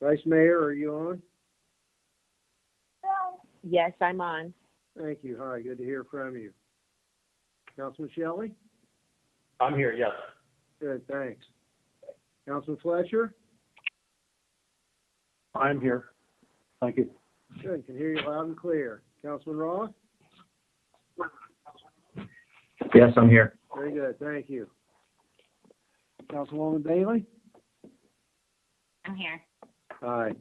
Vice Mayor, are you on? Yes, I'm on. Thank you. Hi, good to hear from you. Councilman Shelley? I'm here, yes. Good, thanks. Councilman Fletcher? I'm here. Thank you. Good, can hear you loud and clear. Councilman Roth? Yes, I'm here. Very good, thank you. Councilwoman Bailey? I'm here. Hi.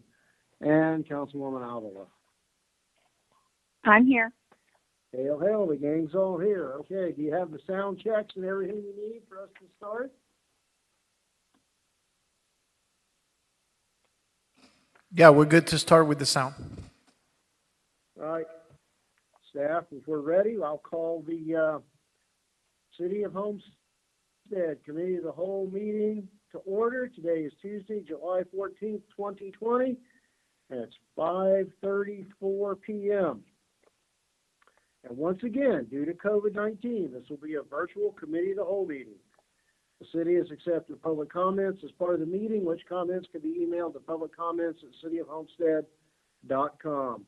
And Councilwoman Avila? I'm here. Hail, hail, the gang's all here. Okay, do you have the sound checks and everything you need for us to start? Yeah, we're good to start with the sound. All right. Staff, if we're ready, I'll call the City of Homestead Committee of the Whole meeting to order. Today is Tuesday, July 14th, 2020, and it's 5:34 p.m. And once again, due to COVID-19, this will be a virtual Committee of the Whole meeting. The city has accepted public comments as part of the meeting, which comments can be emailed to publiccomments@cityofhomestead.com.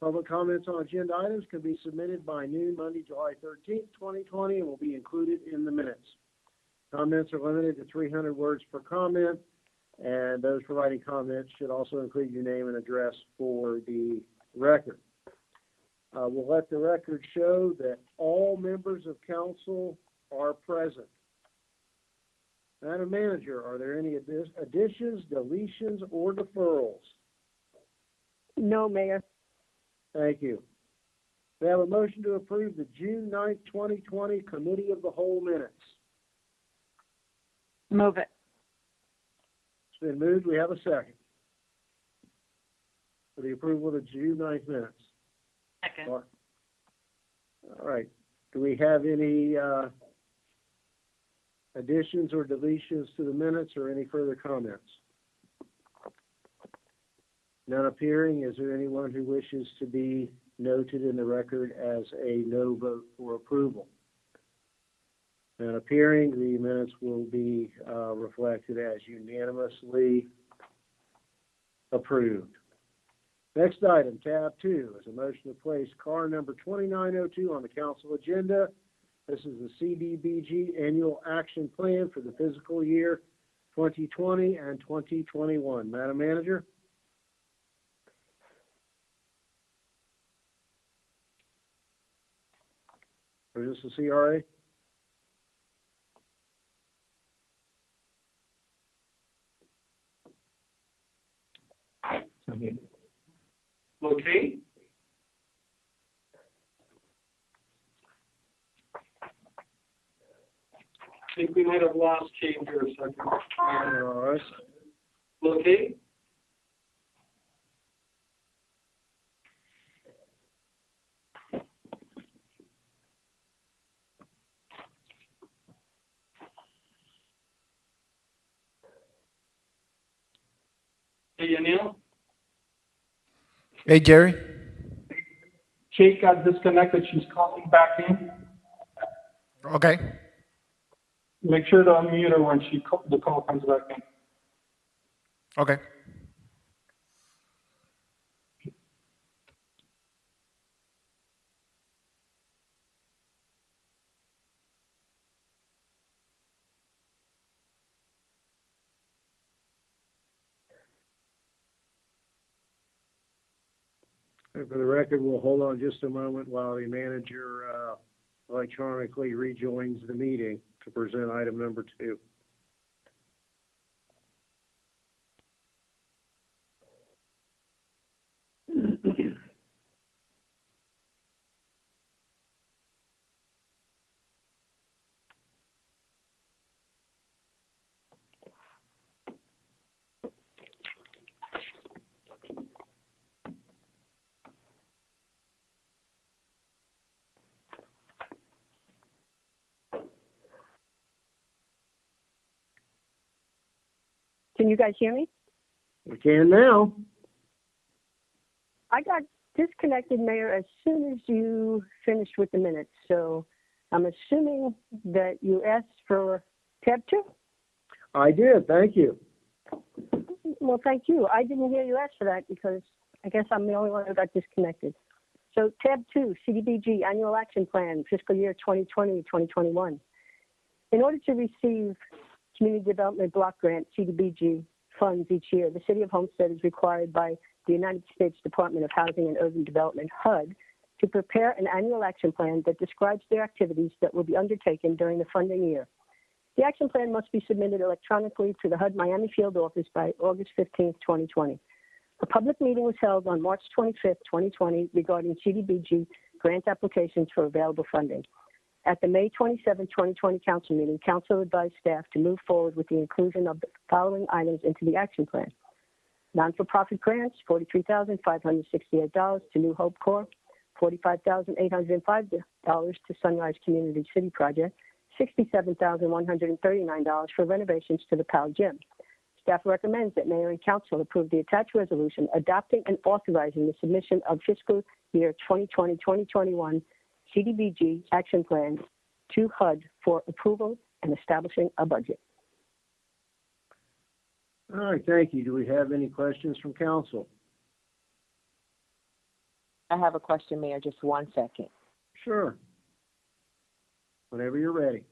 Public comments on agenda items can be submitted by noon Monday, July 13th, 2020, and will be included in the minutes. Comments are limited to 300 words per comment, and those providing comments should also include your name and address for the record. We'll let the record show that all members of council are present. Madam Manager, are there any additions, deletions, or deferrals? No, Mayor. Thank you. We have a motion to approve the June 9th, 2020 Committee of the Whole minutes. Move it. It's been moved. We have a second for the approval of the June 9th minutes. Second. All right. Do we have any additions or deletions to the minutes or any further comments? None appearing. Is there anyone who wishes to be noted in the record as a no vote for approval? None appearing. The minutes will be reflected as unanimously approved. Next item, tab 2, is a motion to place car number 2902 on the council agenda. This is the CDBG Annual Action Plan for the fiscal year 2020 and 2021. Madam Manager? Or is this the CRA? Okay. I think we might have lost Kate here a second. All right. Okay. Hey, Anil? Hey, Jerry. Kate got disconnected. She's calling back in. Okay. Make sure to unmute her when the call comes back in. Okay. And for the record, we'll hold on just a moment while the manager electronically rejoins the meeting to present item number 2. Can you guys hear me? We can now. I got disconnected, Mayor, as soon as you finished with the minutes. So I'm assuming that you asked for tab 2? I did. Thank you. Well, thank you. I didn't hear you ask for that because I guess I'm the only one who got disconnected. So tab 2, CDBG Annual Action Plan, fiscal year 2020-2021. In order to receive Community Development Block Grant, CDBG, funds each year, the City of Homestead is required by the United States Department of Housing and Urban Development, HUD, to prepare an annual action plan that describes their activities that will be undertaken during the funding year. The action plan must be submitted electronically to the HUD Miami Field Office by August 15, 2020. A public meeting was held on March 25, 2020 regarding CDBG grant applications for available funding. At the May 27, 2020 council meeting, council advised staff to move forward with the inclusion of the following items into the action plan. Non-for-profit grants, $43,568 to New Hope Corp., $45,805 to Sunrise Community City Project, $67,139 for renovations to the PAL Gym. Staff recommends that Mayor and Council approve the attached resolution adopting and authorizing the submission of fiscal year 2020-2021 CDBG action plan to HUD for approval and establishing a budget. All right, thank you. Do we have any questions from council? I have a question, Mayor, just 1 second. Sure. Whenever you're ready.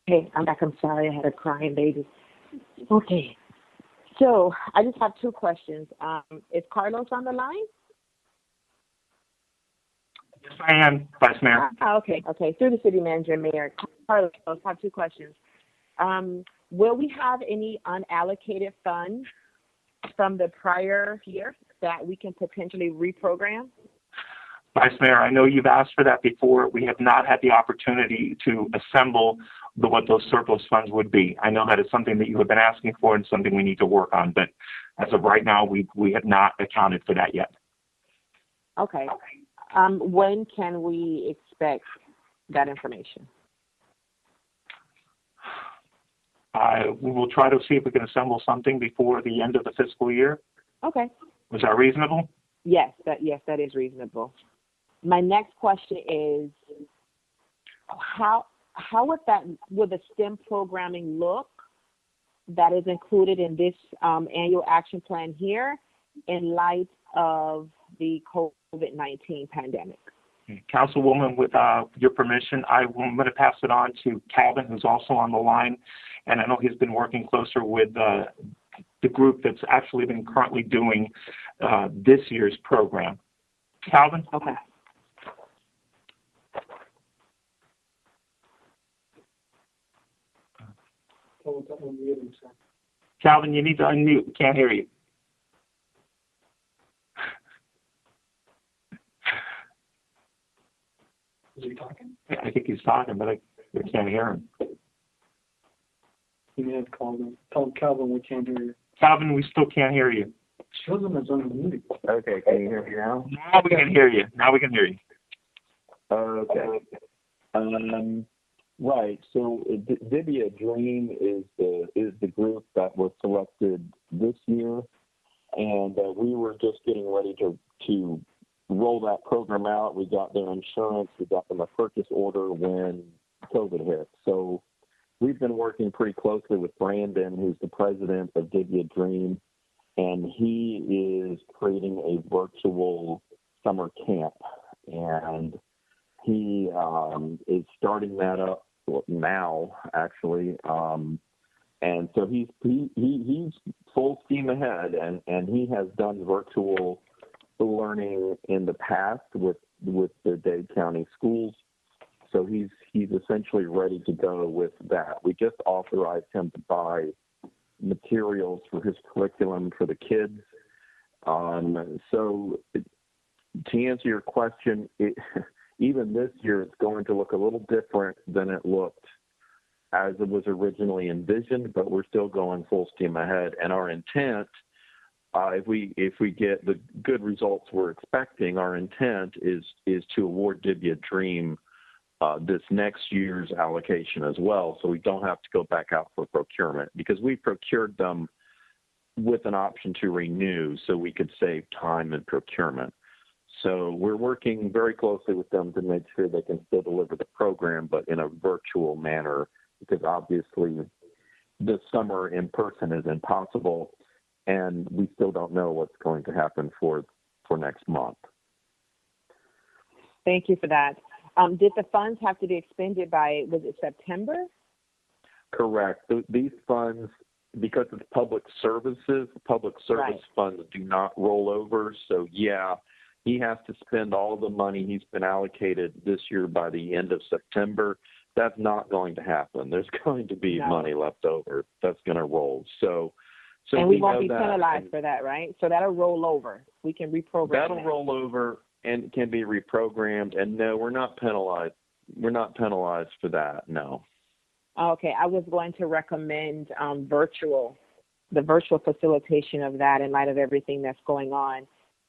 Hey, I'm back. I'm sorry. I had a crying baby. Okay. So I just have 2 questions. Is Carlos on the line? Yes, I am, Vice Mayor. Okay. Through the city manager, Mayor. Carlos, I have 2 questions. Will we have any unallocated funds from the prior year that we can potentially reprogram? Vice Mayor, I know you've asked for that before. We have not had the opportunity to assemble what those surplus funds would be. I know that is something that you have been asking for and something we need to work on, but as of right now, we have not accounted for that yet. Okay. When can we expect that information? We will try to see if we can assemble something before the end of the fiscal year. Okay. Was that reasonable? Yes, that is reasonable. My next question is, how would the STEM programming look that is included in this annual action plan here in light of the COVID-19 pandemic? Councilwoman, with your permission, I'm going to pass it on to Calvin, who's also on the line, and I know he's been working closer with the group that's actually been currently doing this year's program. Calvin? Okay. Calvin, you need to unmute. We can't hear you. Is he talking? I think he's talking, but I can't hear him. You may have called him. Tell Calvin we can't hear you. Calvin, we still can't hear you. Shows him as unmuted. Okay, can you hear me now? Now we can hear you. Okay. Right. So Dibia Dream is the group that was selected this year, and we were just getting ready to roll that program out. We got their insurance. We got them a purchase order when COVID hit. So we've been working pretty closely with Brandon, who's the president of Dibia Dream, and he is creating a virtual summer camp, and he is starting that up now, actually, and so he's full steam ahead, and he has done virtual learning in the past with the Dade County schools, so he's essentially ready to go with that. We just authorized him to buy materials for his curriculum for the kids. So to answer your question, even this year, it's going to look a little different than it looked as it was originally envisioned, but we're still going full steam ahead. And our intent, if we get the good results we're expecting, our intent is to award Dibia Dream this next year's allocation as well, so we don't have to go back out for procurement, because we procured them with an option to renew so we could save time in procurement. So we're working very closely with them to make sure they can still deliver the program, but in a virtual manner, because obviously this summer in person is impossible, and we still don't know what's going to happen for next month. Thank you for that. Did the funds have to be expended by, was it September? Correct. These funds, because it's public services, public service Right. funds do not roll over. So, yeah, he has to spend all the money he's been allocated this year by the end of September. That's not going to happen. There's going to be No. money left over that's going to roll. So And we won't know be that, penalized and for that, right? So that'll roll over. We can reprogram that'll that. roll over and can be reprogrammed. And no, we're not penalized. We're not penalized for that. No. Okay, I was going to recommend the virtual facilitation of that in light of everything that's going on.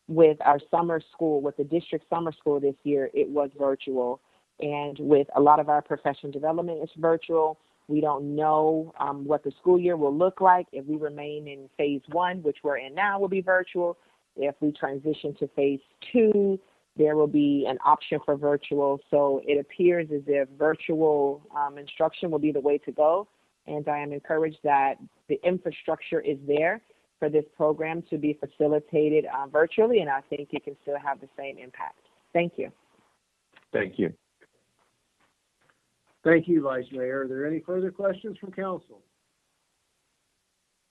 With our summer school, with the district summer school this year, it was virtual. And with a lot of our professional development, it's virtual. We don't know what the school year will look like. If we remain in phase 1, which we're in now, will be virtual. If we transition to phase 2, there will be an option for virtual. So it appears as if virtual instruction will be the way to go. And I am encouraged that the infrastructure is there for this program to be facilitated virtually, and I think it can still have the same impact. Thank you. Thank you. Thank you, Vice Mayor. Are there any further questions from council?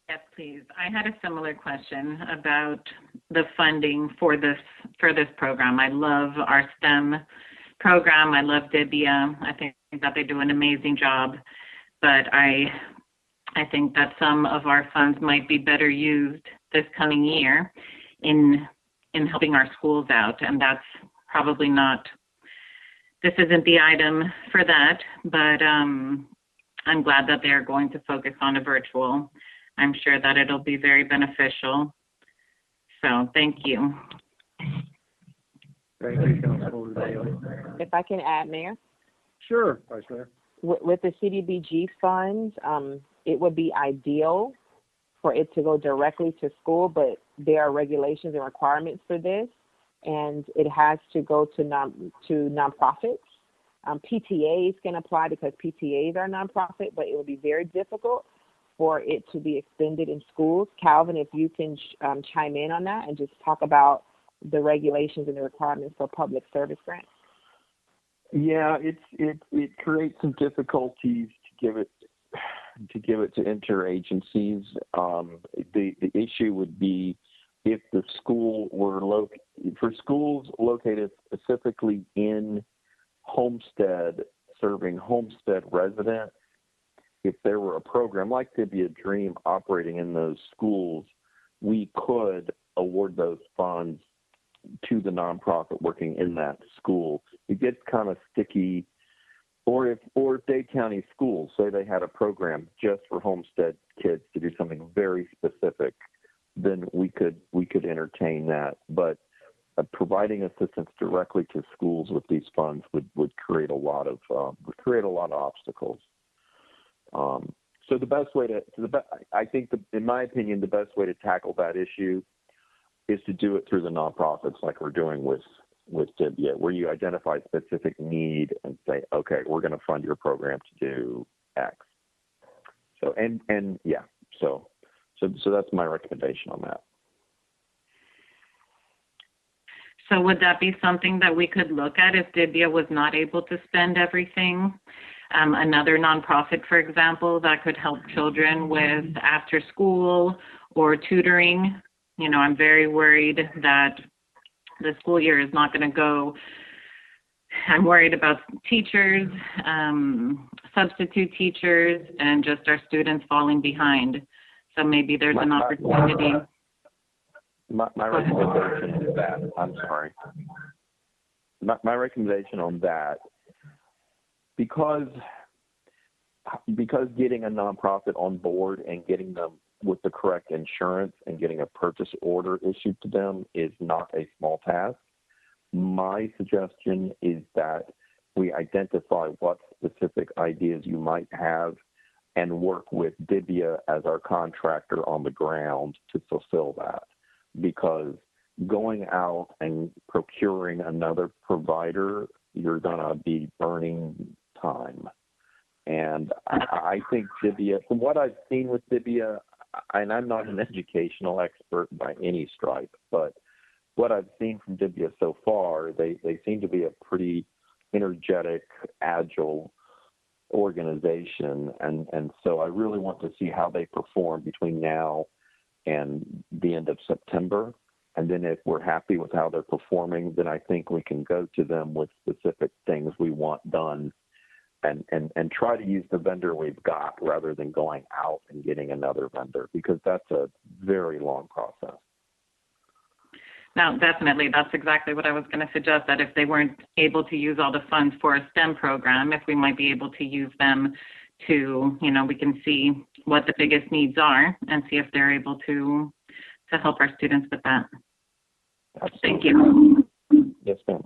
Yes, please. I had a similar question about the funding for this program. I love our STEM program. I love Dibia. I think that they do an amazing job, but I think that some of our funds might be better used this coming year in helping our schools out, and that's probably not. This isn't the item for that, but I'm glad that they're going to focus on a virtual. I'm sure that it'll be very beneficial. So thank you. Thank you, Councilwoman Bailey. If I can add, Mayor? Sure, Vice Mayor. With the CDBG funds, it would be ideal for it to go directly to school, but there are regulations and requirements for this, and it has to go to nonprofits. PTAs can apply because PTAs are nonprofit, but it would be very difficult for it to be expended in schools. Calvin, if you can chime in on that and just talk about the regulations and the requirements for public service grants. Yeah, it creates some difficulties to give it to interagencies. The issue would be if the school were for schools located specifically in Homestead, serving Homestead residents. If there were a program like Dibia Dream operating in those schools, we could award those funds to the nonprofit working in that school. It gets kind of sticky. Or if Dade County schools, say they had a program just for Homestead kids to do something very specific, then we could entertain that. But providing assistance directly to schools with these funds would create a lot of obstacles. So the best way in my opinion, the best way to tackle that issue is to do it through the nonprofits, like we're doing with Dibia, where you identify specific need and say, okay, we're going to fund your program to do X. So so that's my recommendation on that. So would that be something that we could look at if Dibia was not able to spend everything? Another nonprofit, for example, that could help children with after school or tutoring. You know, I'm very worried that the school year is not going to go. I'm worried about teachers, substitute teachers, and just our students falling behind. So maybe there's an opportunity. My recommendation is that, I'm sorry. My recommendation on that, because getting a nonprofit on board and getting them with the correct insurance and getting a purchase order issued to them is not a small task. My suggestion is that we identify what specific ideas you might have and work with Dibia as our contractor on the ground to fulfill that. Because going out and procuring another provider, you're going to be burning time. And I think Dibia, from what I've seen with Dibia, and I'm not an educational expert by any stripe, but what I've seen from Dibia so far, they seem to be a pretty energetic, agile organization. And so I really want to see how they perform between now and the end of September. And then if we're happy with how they're performing, then I think we can go to them with specific things we want done and try to use the vendor we've got rather than going out and getting another vendor, because that's a very long process. No, definitely. That's exactly what I was going to suggest, that if they weren't able to use all the funds for a STEM program, if we might be able to use them to, we can see what the biggest needs are and see if they're able to help our students with that. Absolutely. Thank you. Yes, ma'am.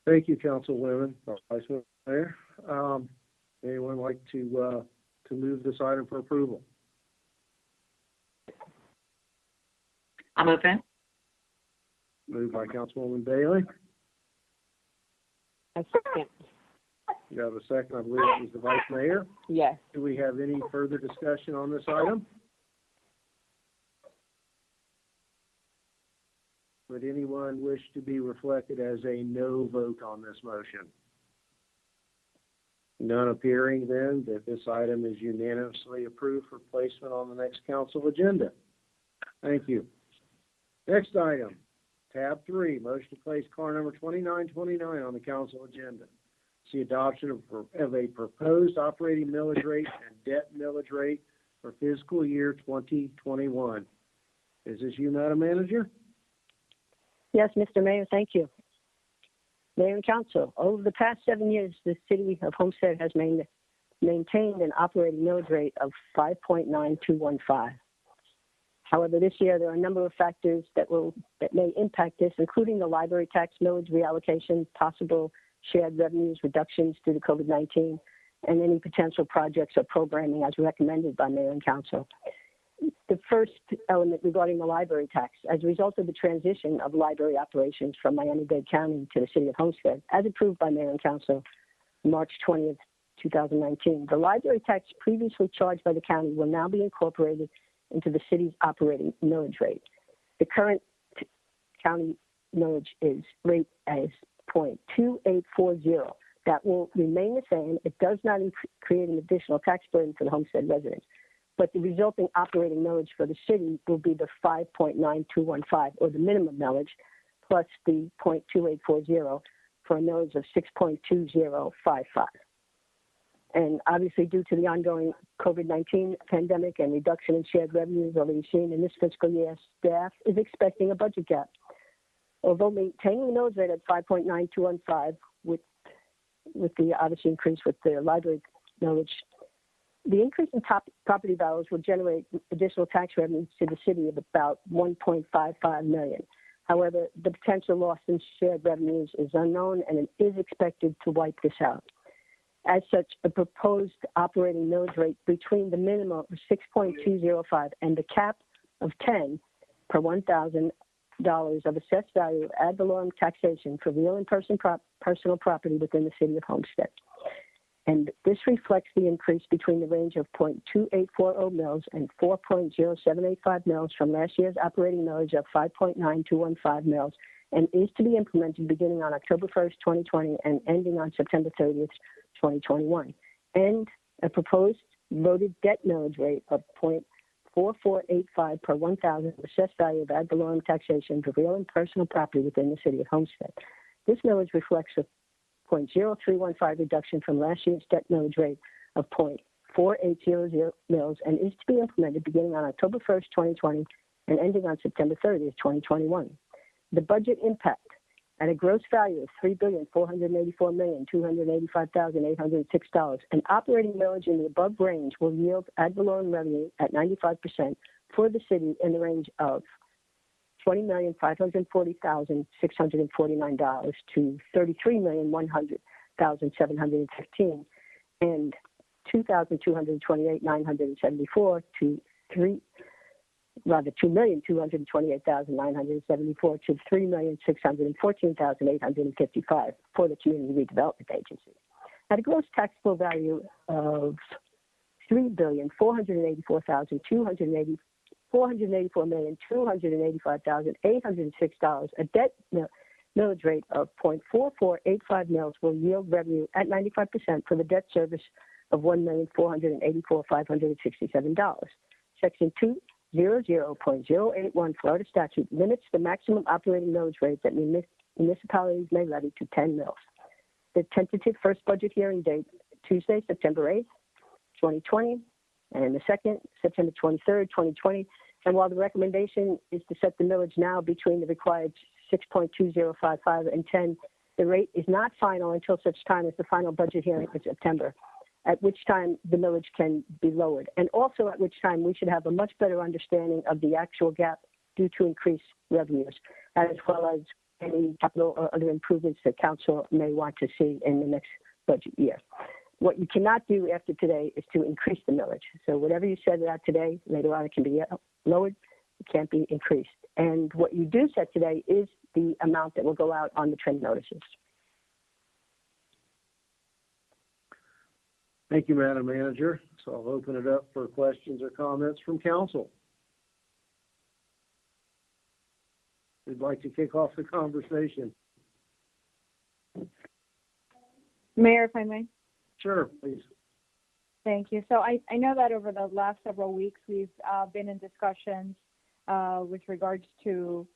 Thank you, Councilwoman, Vice Mayor. Anyone like to move this item for approval? I'll move it. Moved by Councilwoman Bailey. A second. You have a second, I believe it was the Vice Mayor. Yes. Do we have any further discussion on this item? Would anyone wish to be reflected as a no vote on this motion? None appearing, then, that this item is unanimously approved for placement on the next council agenda. Thank you. Next item, tab 3, motion to place car number 2929 on the council agenda. See adoption of a proposed operating millage rate and debt millage rate for fiscal year 2021. Is this you, Madam Manager? Yes, Mr. Mayor, thank you. Mayor and Council, over the past 7 years, the City of Homestead has maintained an operating millage rate of 5.9215. However, this year there are a number of factors that may impact this, including the library tax millage reallocation, possible shared revenues reductions due to COVID-19, and any potential projects or programming as recommended by Mayor and Council. The first element regarding the library tax, as a result of the transition of library operations from Miami-Dade County to the City of Homestead, as approved by Mayor and Council March 20th, 2019, the library tax previously charged by the county will now be incorporated into the city's operating millage rate. The current county millage rate is 0.2840. That will remain the same. It does not create an additional tax burden for the Homestead residents, but the resulting operating millage for the city will be the 5.9215, or the minimum millage, plus the 0.2840 for a millage of 6.2055. And obviously, due to the ongoing COVID-19 pandemic and reduction in shared revenues already seen in this fiscal year, staff is expecting a budget gap. Although maintaining the millage rate at 5.9215 with the obviously increase with the library millage, the increase in property values will generate additional tax revenues to the city of about $1.55 million. However, the potential loss in shared revenues is unknown, and it is expected to wipe this out. As such, a proposed operating millage rate between the minimum of 6.205 and the cap of 10 per $1,000 of assessed value of ad valorem taxation for real and personal property within the City of Homestead. And this reflects the increase between the range of 0.2840 mils and 4.0785 mils from last year's operating millage of 5.9215 mils, and is to be implemented beginning on October 1st, 2020 and ending on September 30th, 2021. And a proposed voted debt millage rate of 0.4485 per 1,000 assessed value of ad valorem taxation for real and personal property within the City of Homestead. This millage reflects a 0.0315 reduction from last year's debt millage rate of 0.4800 mils, and is to be implemented beginning on October 1st, 2020 and ending on September 30th, 2021. The budget impact at a gross value of $3,484,285,806, an operating millage in the above range will yield ad valorem revenue at 95% for the city in the range of $20,540,649 to $33,100,715, and $2,228,974 to $2,228,974 to $3,614,855 for the Community Redevelopment Agency. At a gross taxable value of $484,285,806, a debt millage rate of 0.4485 mils will yield revenue at 95% for the debt service of $1,484,567. Section 200.081 Florida statute limits the maximum operating millage rate that municipalities may levy to 10 mils. The tentative first budget hearing date, Tuesday, September 8th, 2020, and the second, September 23rd, 2020. And while the recommendation is to set the millage now between the required 6.2055 and 10, the rate is not final until such time as the final budget hearing in September, at which time the millage can be lowered, and also at which time we should have a much better understanding of the actual gap due to increased revenues, as well as any capital or other improvements that council may want to see in the next budget year. What you cannot do after today is to increase the millage. So whatever you set it at today, later on it can be lowered. It can't be increased. And what you do set today is the amount that will go out on the trend notices. Thank you, Madam Manager. So I'll open it up for questions or comments from council. Who'd like to kick off the conversation? Mayor, if I may. Sure, please. Thank you. So I know that over the last several weeks, we've been in discussions with regards to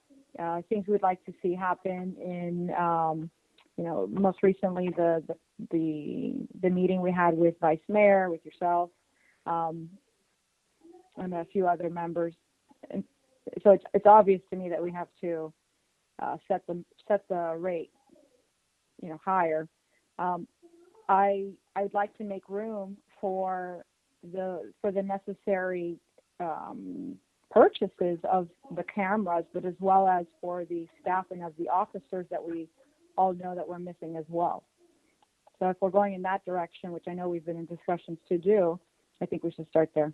things we'd like to see happen in, most recently the meeting we had with Vice Mayor, with yourself, and a few other members. And so it's obvious to me that we have to set the rate, higher. I'd like to make room for the necessary purchases of the cameras, but as well as for the staffing of the officers that we all know that we're missing as well. So if we're going in that direction, which I know we've been in discussions to do, I think we should start there.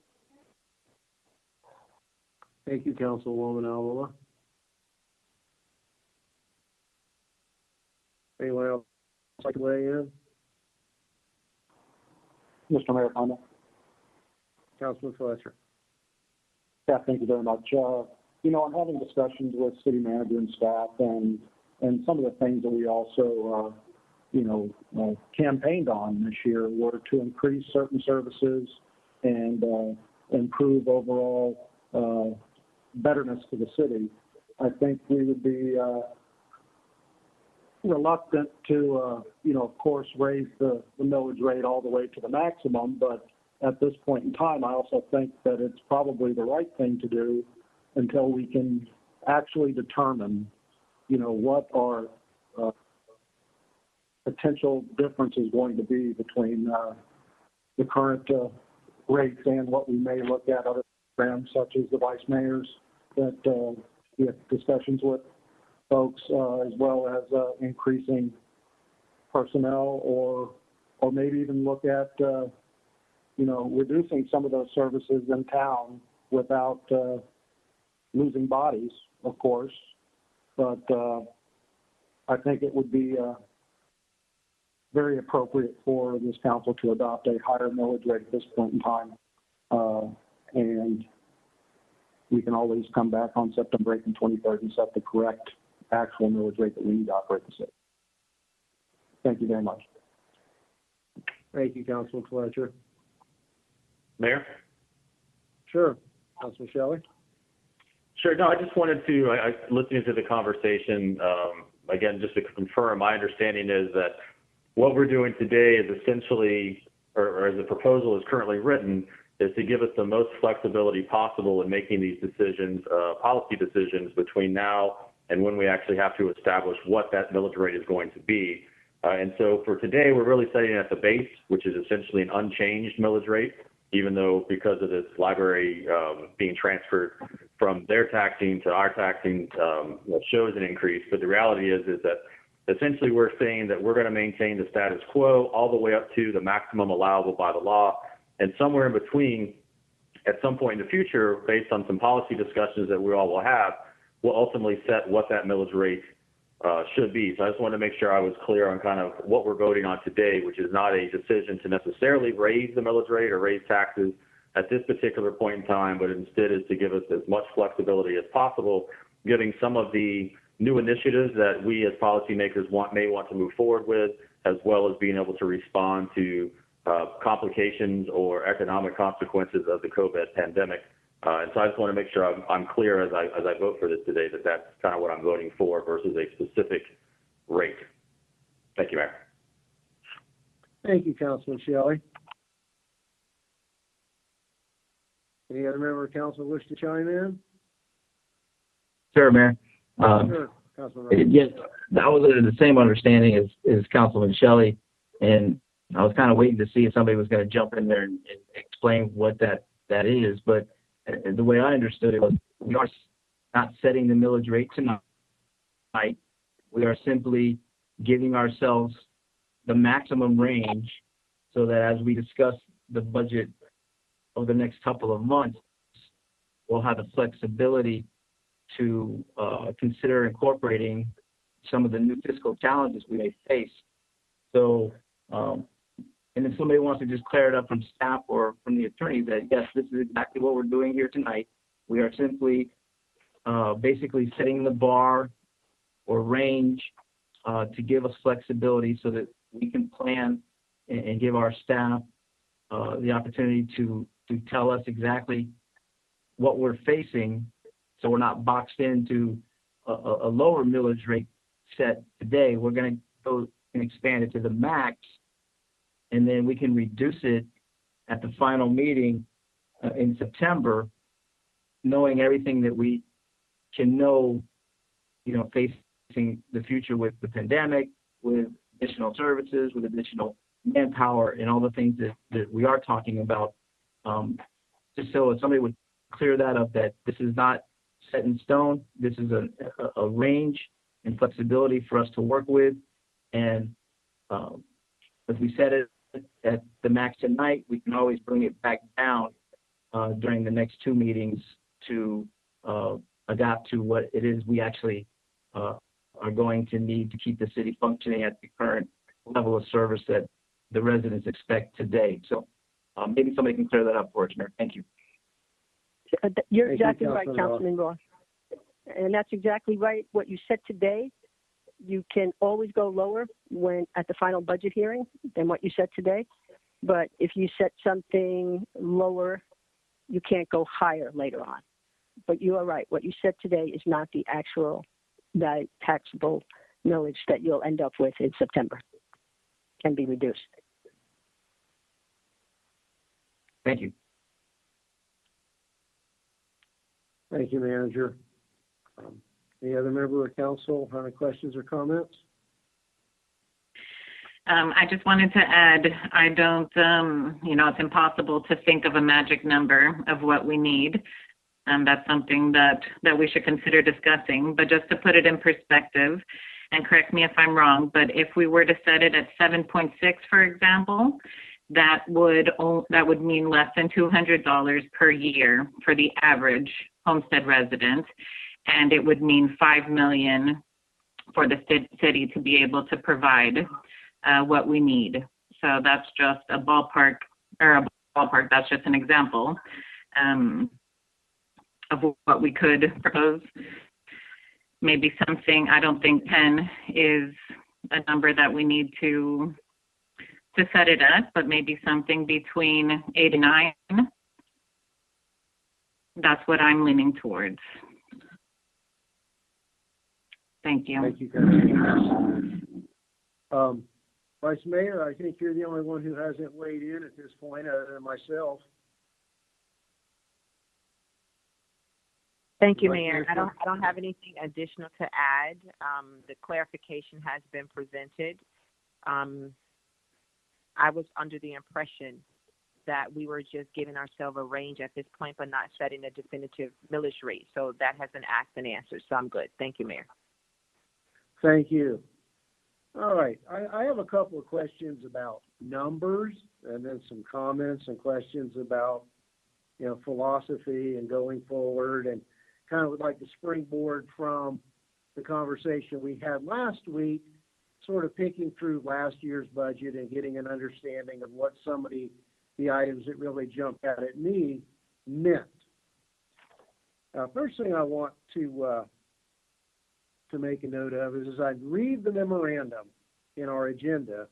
Thank you, Councilwoman Alvala. Anyone else like to weigh in? Mr. Mayor, comment. Councilman Fletcher. Yeah, thank you very much. I'm having discussions with city manager and staff, and some of the things that we also, campaigned on this year were to increase certain services and improve overall betterness to the city. I think we would be reluctant to, of course, raise the millage rate all the way to the maximum, but at this point in time, I also think that it's probably the right thing to do until we can actually determine, what our potential difference is going to be between the current rates and what we may look at other programs such as the vice mayors that we have discussions with folks, as well as increasing personnel, or maybe even look at reducing some of those services in town without losing bodies, of course. But I think it would be very appropriate for this council to adopt a higher millage rate at this point in time. And we can always come back on September 8th and 23rd and set the correct actual millage rate that we need to operate the city. Thank you very much. Thank you, Councilman Fletcher. Mayor? Sure. Councilman Shelley? Sure. No, I just wanted to, listening to the conversation, again, just to confirm, my understanding is that what we're doing today is essentially, or as the proposal is currently written, is to give us the most flexibility possible in making these decisions, policy decisions between now and when we actually have to establish what that millage rate is going to be. And so for today, we're really setting at the base, which is essentially an unchanged millage rate, even though because of this library being transferred from their taxing to our taxing, shows an increase. But the reality is that essentially we're saying that we're going to maintain the status quo all the way up to the maximum allowable by the law. And somewhere in between, at some point in the future, based on some policy discussions that we all will have, we'll ultimately set what that millage rate should be. So I just wanted to make sure I was clear on kind of what we're voting on today, which is not a decision to necessarily raise the millage rate or raise taxes at this particular point in time, but instead is to give us as much flexibility as possible, giving some of the new initiatives that we as policymakers may want to move forward with, as well as being able to respond to complications or economic consequences of the COVID pandemic. And so I just want to make sure I'm clear as I vote for this today that that's kind of what I'm voting for versus a specific rate. Thank you, Mayor. Thank you, Councilman Shelley. Any other member of council wish to chime in? Sure, Mayor. Sure, Councilman Wright. Yes, that was the same understanding as Councilman Shelley, and I was kind of waiting to see if somebody was going to jump in there and explain what that is. But the way I understood it was we are not setting the millage rate tonight. We are simply giving ourselves the maximum range so that as we discuss the budget over the next couple of months, we'll have the flexibility to consider incorporating some of the new fiscal challenges we may face. So, and if somebody wants to just clear it up from staff or from the attorney that, yes, this is exactly what we're doing here tonight. We are simply basically setting the bar or range to give us flexibility so that we can plan and give our staff the opportunity to tell us exactly what we're facing, so we're not boxed into a lower millage rate set today. We're going to go and expand it to the max, and then we can reduce it at the final meeting in September, knowing everything that we can know, facing the future with the pandemic, with additional services, with additional manpower, and all the things that we are talking about. Just so if somebody would clear that up, that this is not set in stone. This is a range and flexibility for us to work with. And if we set it at the max tonight, we can always bring it back down during the next two meetings to adapt to what it is we actually are going to need to keep the city functioning at the current level of service that the residents expect today. So maybe somebody can clear that up for us, Mayor. Thank you. You're Thank you, exactly right, Councilman Ross. Councilman Ross. And that's exactly right. What you said today, you can always go lower when at the final budget hearing than what you said today. But if you set something lower, you can't go higher later on. But you are right. What you said today is not the actual taxable millage that you'll end up with in September. Can be reduced. Thank you. Thank you, Manager. Any other member of council have any questions or comments? I just wanted to add, I don't, it's impossible to think of a magic number of what we need. That's something that we should consider discussing. But just to put it in perspective, and correct me if I'm wrong, but if we were to set it at 7.6, for example, that would mean less than $200 per year for the average homestead resident, and it would mean $5 million for the city to be able to provide what we need. So that's just a ballpark, that's just an example of what we could propose. Maybe something, I don't think 10 is a number that we need to set it at, but maybe something between 8 and 9. That's what I'm leaning towards. Thank you. Thank you, Councilman. Vice Mayor, I think you're the only one who hasn't weighed in at this point, other than myself. Thank you, Vice Mayor. Mayor? I don't have anything additional to add. The clarification has been presented. I was under the impression that we were just giving ourselves a range at this point, but not setting a definitive millage rate. So that has been asked and answered. So I'm good. Thank you, Mayor. Thank you. All right. I have a couple of questions about numbers and then some comments and questions about philosophy and going forward, and kind of would like to springboard from the conversation we had last week, sort of picking through last year's budget and getting an understanding of what some of the items that really jumped out at me meant. First thing I want to make a note of is, as I read the memorandum in our agenda,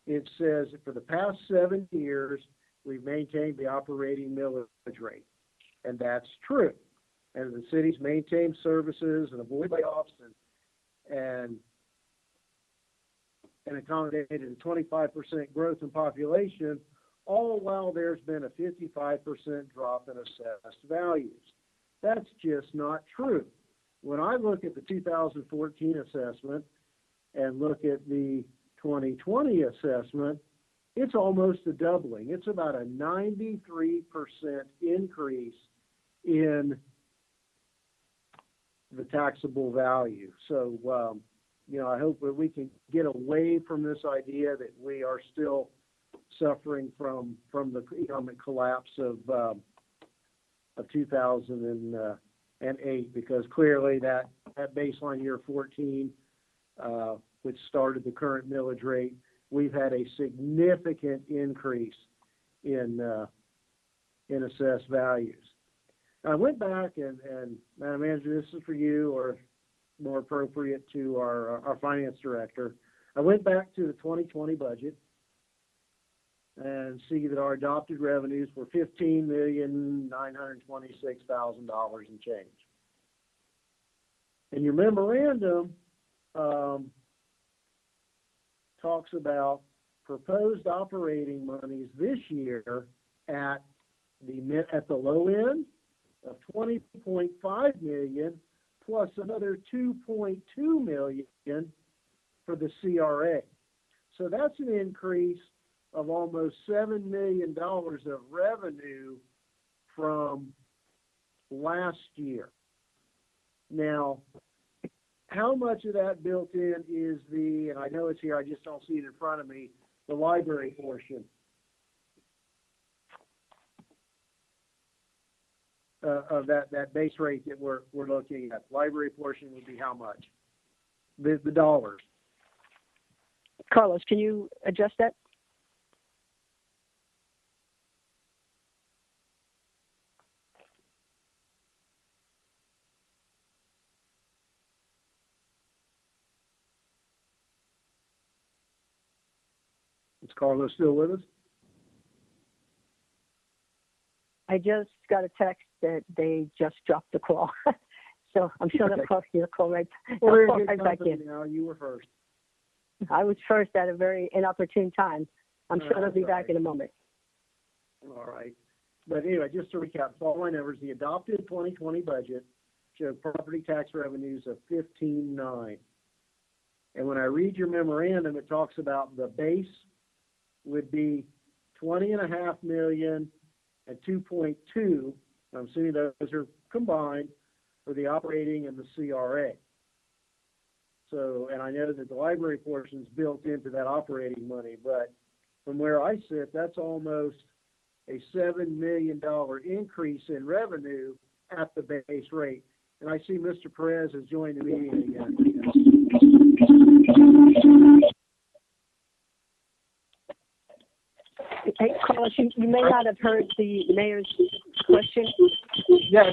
it says that for the past 7 years, we've maintained the operating millage rate. And that's true. And the city's maintained services and avoid layoffs and accommodated a 25% growth in population, all while there's been a 55% drop in assessed values. That's just not true. When I look at the 2014 assessment and look at the 2020 assessment, it's almost a doubling. It's about a 93% increase in the taxable value. So, I hope that we can get away from this idea that we are still suffering from the economic collapse of 2008, because clearly that baseline year 14, which started the current millage rate, we've had a significant increase in assessed values. I went back and Madam Manager, this is for you, or more appropriate to our finance director. I went back to the 2020 budget and see that our adopted revenues were $15,926,000 and change. And your memorandum talks about proposed operating monies this year at the low end of $20.5 million plus another $2.2 million for the CRA. So that's an increase of almost $7 million of revenue from last year. Now, how much of that built in is and I know it's here, I just don't see it in front of me, the library portion of that base rate that we're looking at? Library portion would be how much? The dollars. Carlos, can you adjust that? Is Carlos still with us? I just got a text that they just dropped the call. So I'm sure they'll call right, Well, they'll call right back in. Now, you were first. I was first at a very inopportune time. I'm sure they'll be back in a moment. All right. But anyway, just to recap, following numbers, the adopted 2020 budget showed property tax revenues of $15.9. And when I read your memorandum, it talks about the base would be $20.5 million and 2.2. I'm assuming those are combined for the operating and the CRA. So, and I know that the library portion is built into that operating money, but from where I sit, that's almost a $7 million increase in revenue at the base rate. And I see Mr. Perez has joined the meeting again. Hey, Carlos, you may not have heard the mayor's question. Yes,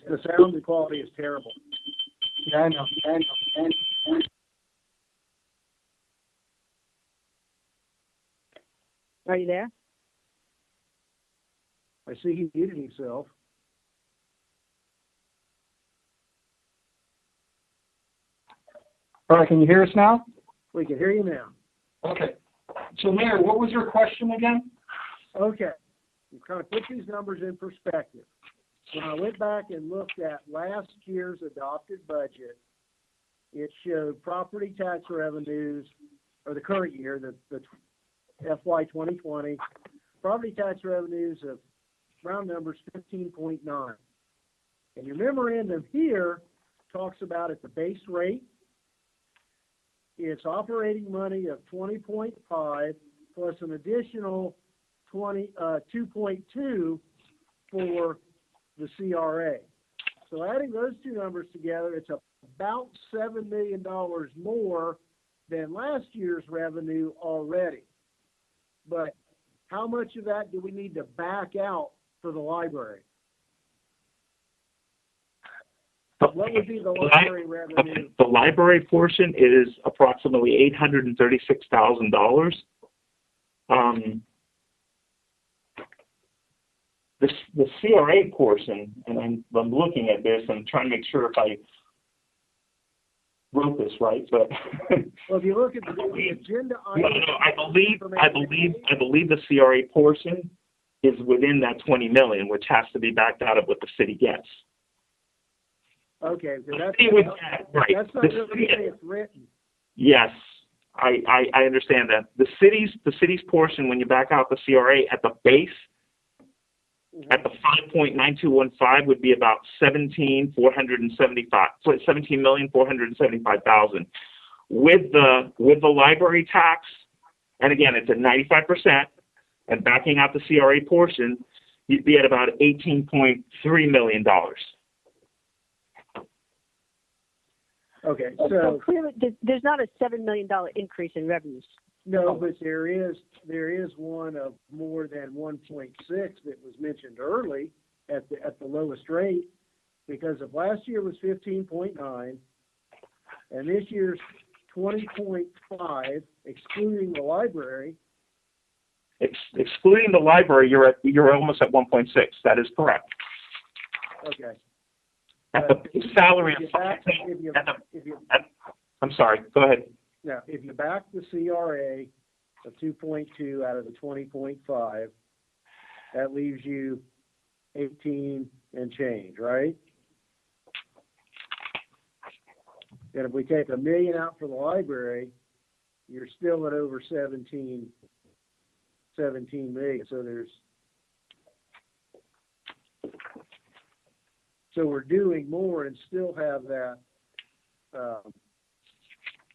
the sound quality is terrible. Yeah, I know. Are you there? I see he muted himself. All right, can you hear us now? We can hear you now. Okay. So, Mayor, what was your question again? Okay. You kind of put these numbers in perspective. When I went back and looked at last year's adopted budget, it showed property tax revenues, or the current year, the FY 2020, property tax revenues of round numbers 15.9. And your memorandum here talks about at the base rate, it's operating money of 20.5 plus an additional 2.2 for the CRA. So adding those two numbers together, it's about $7 million more than last year's revenue already. But how much of that do we need to back out for the library? What would be the library revenue? The library portion is approximately $836,000. The CRA portion, and I'm looking at this, I'm trying to make sure if I wrote this right, but well, if you look at the agenda item, I believe the CRA portion is within that 20 million, which has to be backed out of what the city gets. Okay, so that's right. That's not really the way it's written. Yes, I understand that. The city's portion, when you back out the CRA at the base, at the 5.9215 would be about 17,475,000. With the library tax, and again it's at 95%, and backing out the CRA portion, you'd be at about $18.3 million. Okay, so clearly there's not a $7 million increase in revenues. No, but there is one of more than 1.6 that was mentioned early at the lowest rate, because of last year was 15.9, and this year's 20.5, excluding the library. Excluding the library, you're almost at 1.6. That is correct. Okay. At the salary I'm sorry. Go ahead. Now, if you back the CRA of 2.2 out of the 20.5, that leaves you 18 and change, right? And if we take $1 million out for the library, you're still at over 17 million. So we're doing more and still have that.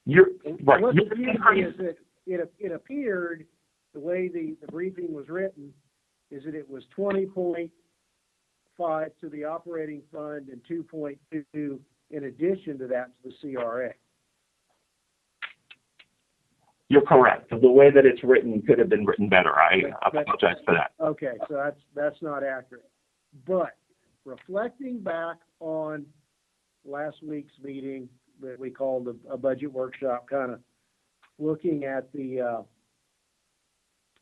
You're right. What is that it appeared, the way the briefing was written, is that it was 20.5 to the operating fund and 2.2 in addition to that to the CRA. You're correct. The way that it's written could have been written better. I apologize for that. Okay, so that's not accurate. But reflecting back on last week's meeting that we called a budget workshop, kind of looking at the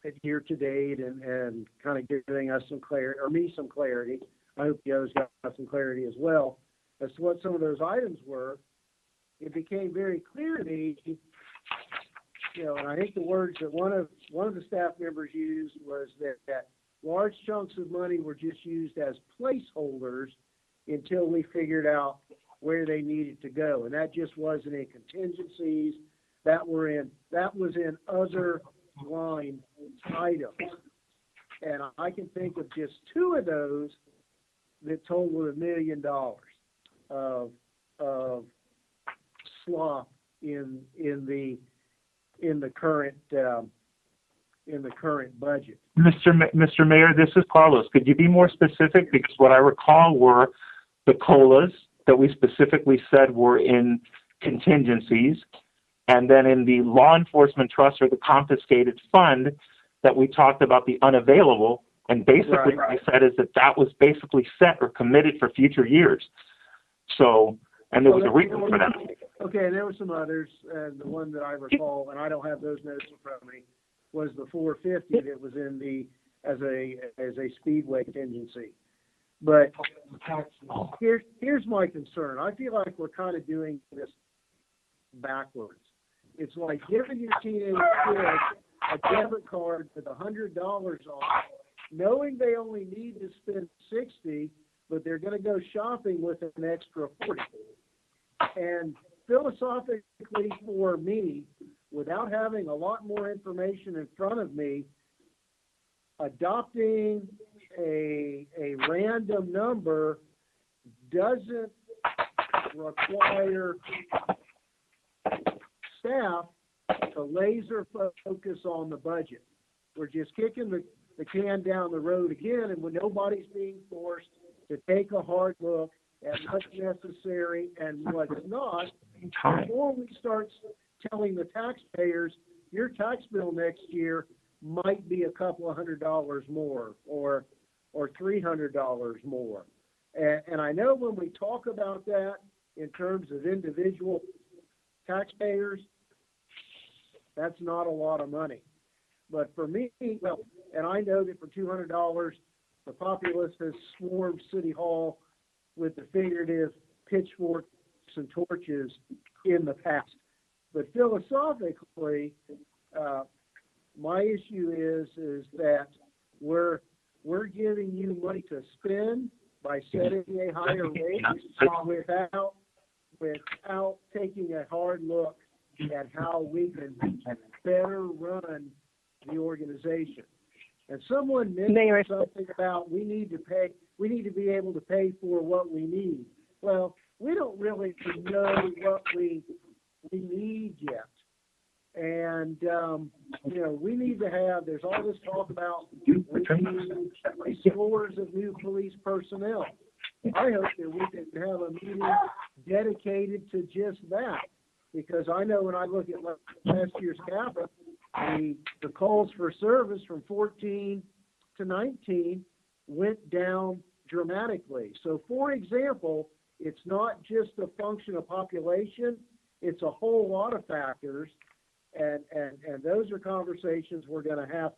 at year to date and kind of giving us some clarity, or me some clarity. I hope you guys got some clarity as well as to what some of those items were. It became very clear to me, and I think the words that one of the staff members used was that large chunks of money were just used as placeholders until we figured out where they needed to go, and that just wasn't in contingencies. That was in other line items, and I can think of just two of those that totaled $1 million of slop in the current budget. Mr. Mayor, this is Carlos. Could you be more specific? Because what I recall were the COLAs that we specifically said were in contingencies, and then in the law enforcement trust or the confiscated fund that we talked about the unavailable, and basically what I said is that was basically set or committed for future years. So, and there was a reason for that. Okay, and there were some others, and the one that I recall, and I don't have those notes in front of me, was the 450 that was in as a speedway contingency. But here's my concern. I feel like we're kind of doing this backwards. It's like giving your teenage kids a debit card with $100 on it, knowing they only need to spend $60, but they're going to go shopping with an extra $40. And philosophically for me, without having a lot more information in front of me, adopting a random number doesn't require staff to laser focus on the budget. We're just kicking the can down the road again, and when nobody's being forced to take a hard look at what's necessary and what's not, before we start telling the taxpayers, your tax bill next year might be a couple of $100 more or $300 more. And I know when we talk about that in terms of individual taxpayers, that's not a lot of money. But for me, well, and I know that for $200, the populace has swarmed City Hall with the figurative pitchforks and torches in the past. But philosophically, my issue is that we're giving you money to spend by setting a higher rate without taking a hard look at how we can better run the organization. And someone mentioned something about we need to be able to pay for what we need. Well, we don't really know what we need yet. And, we need to have, there's all this talk about we need scores of new police personnel. I hope that we can have a meeting dedicated to just that, because I know when I look at last year's CAPA, the calls for service from 14 to 19 went down dramatically. So, for example, it's not just a function of population, it's a whole lot of factors, and those are conversations we're going to have,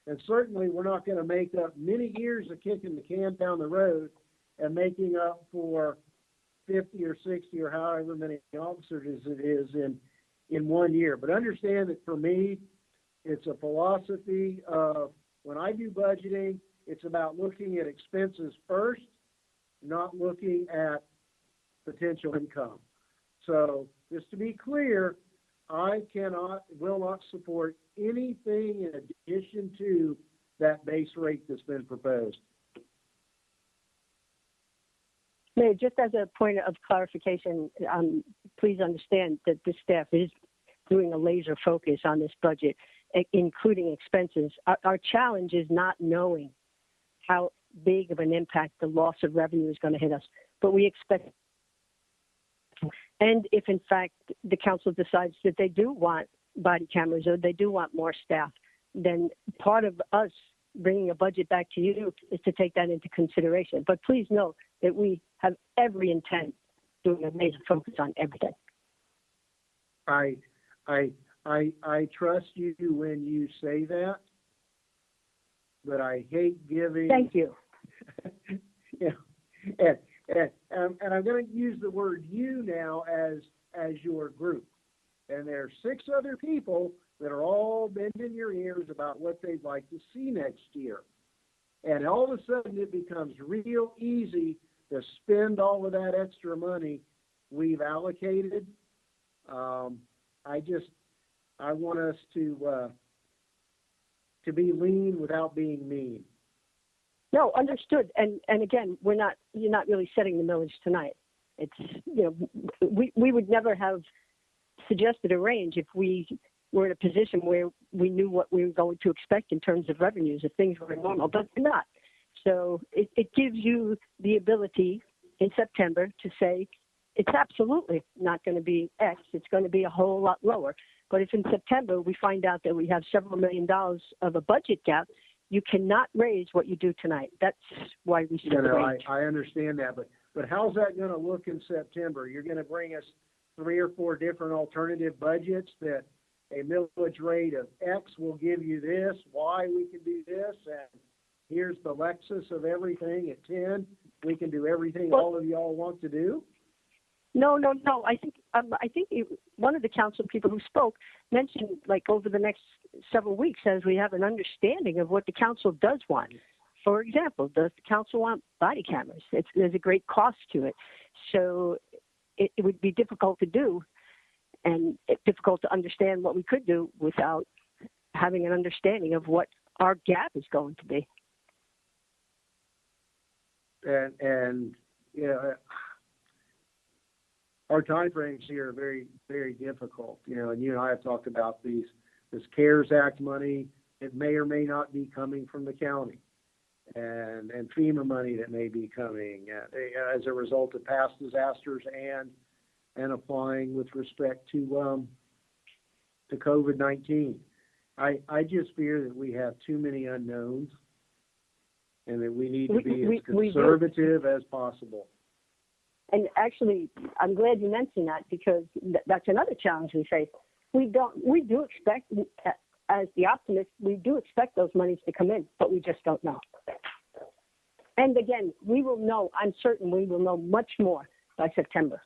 and certainly we're not going to make up many years of kicking the can down the road and making up for 50 or 60 or however many officers it is in 1 year. But understand that for me, it's a philosophy of when I do budgeting, it's about looking at expenses first, not looking at potential income. So just to be clear, I will not support anything in addition to that base rate that's been proposed. Mayor, just as a point of clarification, please understand that the staff is doing a laser focus on this budget, including expenses. Our challenge is not knowing how big of an impact the loss of revenue is going to hit us, but we expect. And if in fact the council decides that they do want body cameras or they do want more staff, then part of us bringing a budget back to you is to take that into consideration. But please know that we have every intent doing a major focus on everything. I trust you when you say that, but I hate giving. Thank you. And I'm going to use the word you now as your group. And there are 6 other people that are all bending your ears about what they'd like to see next year. And all of a sudden it becomes real easy to spend all of that extra money we've allocated. I want us to be lean without being mean. No, understood. And again, you're not really setting the millage tonight. It's, we would never have suggested a range if we were in a position where we knew what we were going to expect in terms of revenues if things were normal, but they're not. So it gives you the ability in September to say, it's absolutely not going to be X, it's going to be a whole lot lower. But if in September we find out that we have several $1 million of a budget gap, you cannot raise what you do tonight. That's why we set the range. I understand that, but how's that going to look in September? You're going to bring us 3 or 4 different alternative budgets that a millage rate of X will give you this, Y we can do this, and here's the Lexus of everything at 10. We can do everything all of y'all want to do. No. I think one of the council people who spoke mentioned, like, over the next several weeks, as we have an understanding of what the council does want. For example, does the council want body cameras? There's a great cost to it. So it would be difficult to do and difficult to understand what we could do without having an understanding of what our gap is going to be. And our time frames here are very, very difficult. And you and I have talked about this CARES Act money it may or may not be coming from the county, and FEMA money that may be coming as a result of past disasters and applying with respect to COVID-19. I just fear that we have too many unknowns, and that we need to be as conservative as possible. And actually, I'm glad you mentioned that, because that's another challenge we face. We do expect, as the optimist, we do expect those monies to come in, but we just don't know. And again, we will know, I'm certain we will know much more by September.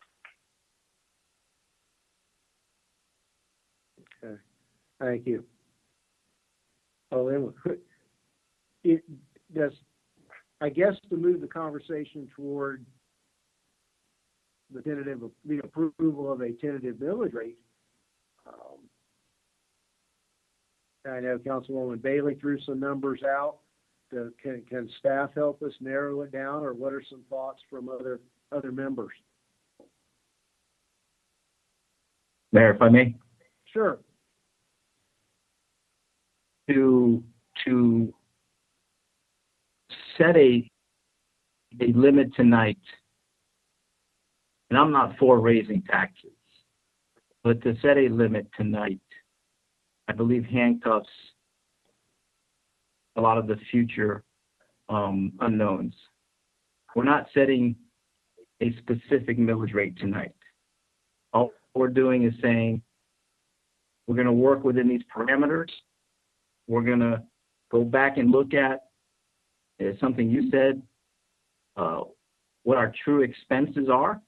Okay, thank you. Oh, then it does, I guess, to move the conversation toward the approval of a tentative millage rate. I know Councilwoman Bailey threw some numbers out. Can staff help us narrow it down, or what are some thoughts from other members? Mayor, if I may. Sure. To set a limit tonight, and I'm not for raising taxes, but to set a limit tonight, I believe handcuffs a lot of the future unknowns. We're not setting a specific millage rate tonight. All we're doing is saying we're going to work within these parameters. We're going to go back and look at, something you said, what our true expenses are.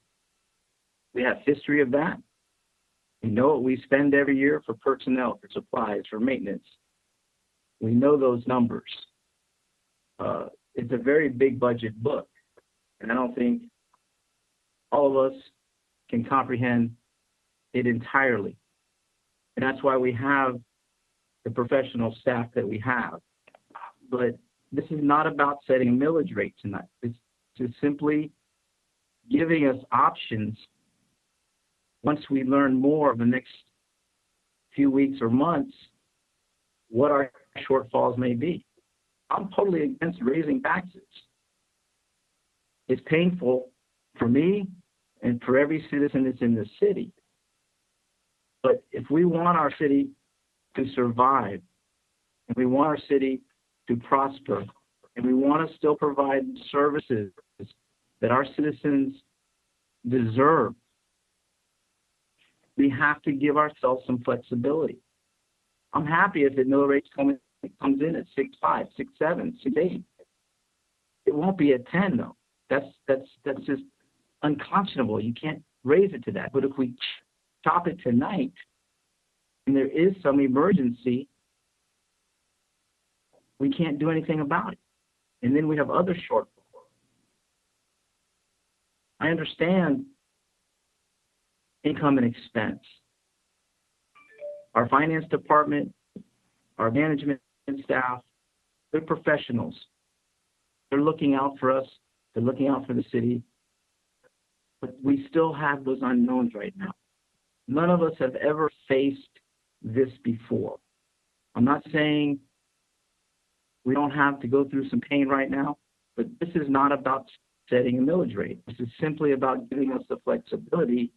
We have history of that. We know what we spend every year for personnel, for supplies, for maintenance. We know those numbers. It's a very big budget book, and I don't think all of us can comprehend it entirely. And that's why we have the professional staff that we have. But this is not about setting a millage rate tonight. It's just simply giving us options once we learn more of the next few weeks or months, what our shortfalls may be. I'm totally against raising taxes. It's painful for me and for every citizen that's in the city. But if we want our city to survive, and we want our city to prosper, and we want to still provide services that our citizens deserve, we have to give ourselves some flexibility. I'm happy if the mill rate comes in at 6.5, 6.7, 6.8. It won't be at 10 though. That's just unconscionable. You can't raise it to that. But if we chop it tonight, and there is some emergency, we can't do anything about it. And then we have other shortfalls. I understand income and expense. Our finance department, our management staff, they're professionals. They're looking out for us. They're looking out for the city. But we still have those unknowns right now. None of us have ever faced this before. I'm not saying we don't have to go through some pain right now, but this is not about setting a millage rate. This is simply about giving us the flexibility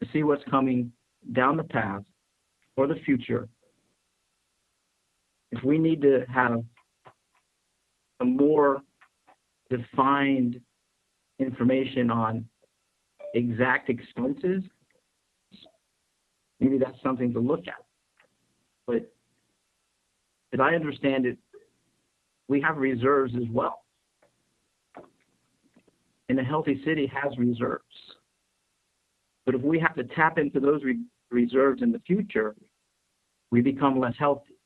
to see what's coming down the path for the future. If we need to have a more defined information on exact expenses, maybe that's something to look at. But as I understand it, we have reserves as well. And a healthy city has reserves. But if we have to tap into those reserves in the future, we become less healthy.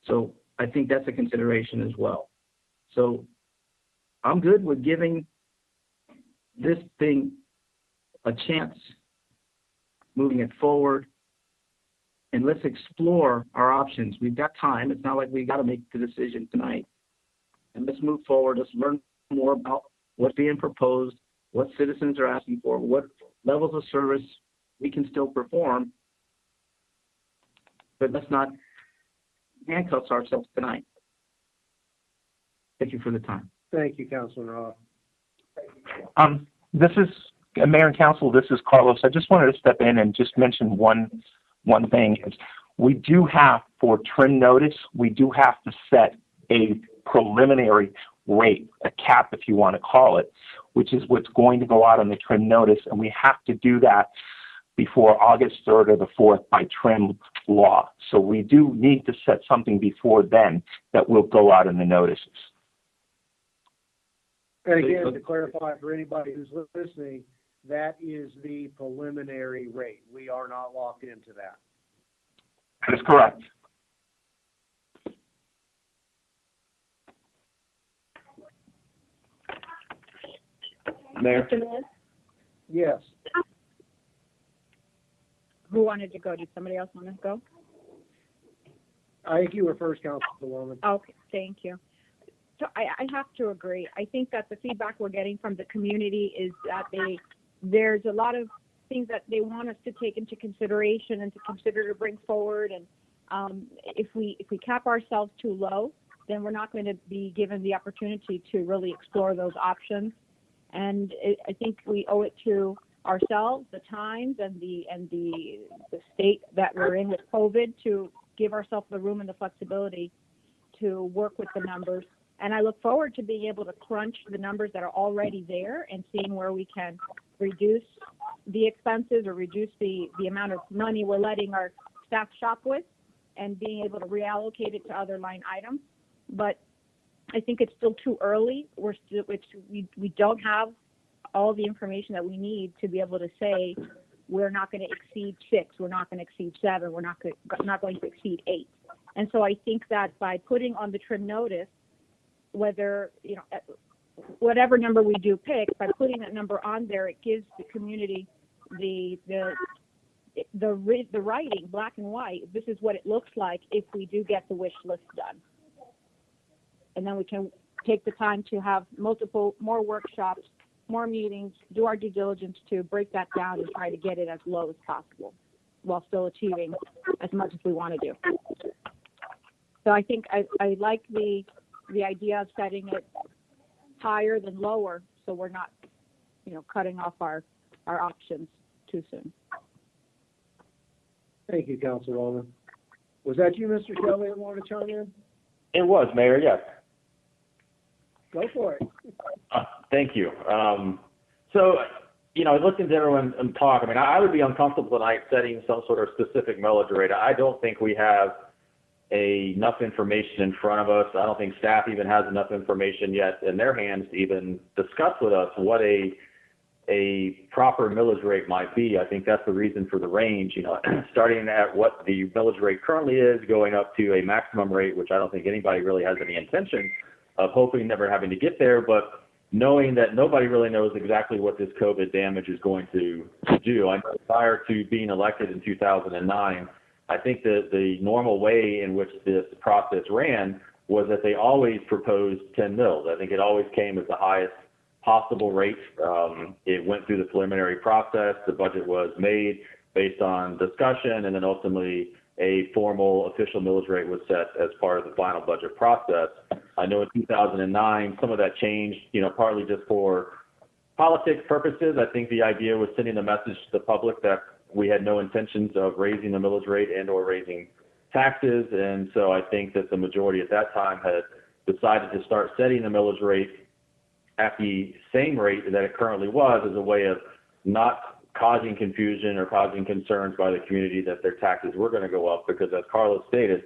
So I think that's a consideration as well. So I'm good with giving this thing a chance, moving it forward, and let's explore our options. We've got time. It's not like we got to make the decision tonight. And let's move forward. Let's learn more about what's being proposed, what citizens are asking for, what levels of service we can still perform. But let's not handcuffs ourselves tonight. Thank you for the time. Thank you, Councilman Roth. This is Mayor and Council. This is Carlos. I just wanted to step in and just mention one thing. Is we do have, for trim notice, we do have to set a preliminary rate, a cap, if you want to call it, which is what's going to go out on the trim notice, and we have to do that before August 3rd or the 4th by trim law. So we do need to set something before then that will go out in the notices. And again, to clarify for anybody who's listening, that is the preliminary rate. We are not locked into that. That is correct. Mayor? Yes. Who wanted to go? Did somebody else want to go? I think you were first, Councilwoman. Okay, thank you. So I have to agree. I think that the feedback we're getting from the community is that there's a lot of things that they want us to take into consideration and to consider to bring forward. And if we cap ourselves too low, then we're not going to be given the opportunity to really explore those options. And I think we owe it to ourselves, the times, and the state that we're in with COVID to give ourselves the room and the flexibility to work with the numbers. And I look forward to being able to crunch the numbers that are already there and seeing where we can reduce the expenses or reduce the amount of money we're letting our staff shop with and being able to reallocate it to other line items. But I think it's still too early. We don't have all the information that we need to be able to say we're not going to exceed 6, we're not going to exceed 7, we're not going to exceed 8. And so I think that by putting on the trim notice, whether, whatever number we do pick, by putting that number on there, it gives the community the writing, black and white. This is what it looks like if we do get the wish list done. And then we can take the time to have more workshops, more meetings, do our due diligence to break that down and try to get it as low as possible while still achieving as much as we want to do. So I think I like the idea of setting it higher than lower so we're not, cutting off our options too soon. Thank you, Councilwoman. Was that you, Mr. Shelley, that wanted to chime in? It was, Mayor, yes. Go for it. Thank you. Listening to everyone talk, I would be uncomfortable tonight setting some sort of specific millage rate. I don't think we have enough information in front of us. I don't think staff even has enough information yet in their hands to even discuss with us what a proper millage rate might be. I think that's the reason for the range, starting at what the millage rate currently is, going up to a maximum rate, which I don't think anybody really has any intention of hoping never having to get there, but knowing that nobody really knows exactly what this COVID damage is going to do. I know prior to being elected in 2009, I think that the normal way in which this process ran was that they always proposed 10 mils. I think it always came as the highest possible rate. It went through the preliminary process. The budget was made based on discussion, and then ultimately a formal official millage rate was set as part of the final budget process. I know in 2009, some of that changed, partly just for politics purposes. I think the idea was sending a message to the public that we had no intentions of raising the millage rate and or raising taxes. And so I think that the majority at that time had decided to start setting the millage rate at the same rate that it currently was as a way of not causing confusion or causing concerns by the community that their taxes were going to go up, because as Carlos stated,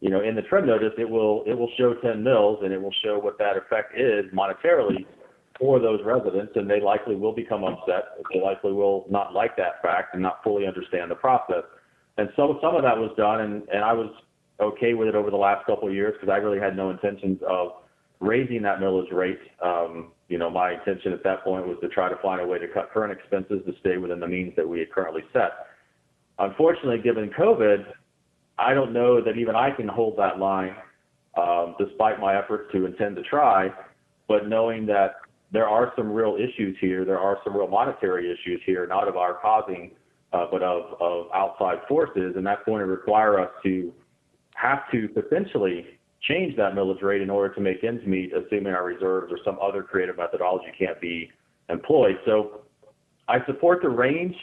in the trim notice, it will show 10 mils and it will show what that effect is monetarily for those residents, and they likely will become upset. They likely will not like that fact and not fully understand the process. And so some of that was done, and I was okay with it over the last couple of years because I really had no intentions of raising that millage rate. My intention at that point was to try to find a way to cut current expenses to stay within the means that we had currently set. Unfortunately, given COVID, I don't know that even I can hold that line, despite my efforts to intend to try, but knowing that there are some real issues here, there are some real monetary issues here, not of our causing, but of outside forces, and that's going to require us to have to potentially change that millage rate in order to make ends meet, assuming our reserves or some other creative methodology can't be employed. So I support the range.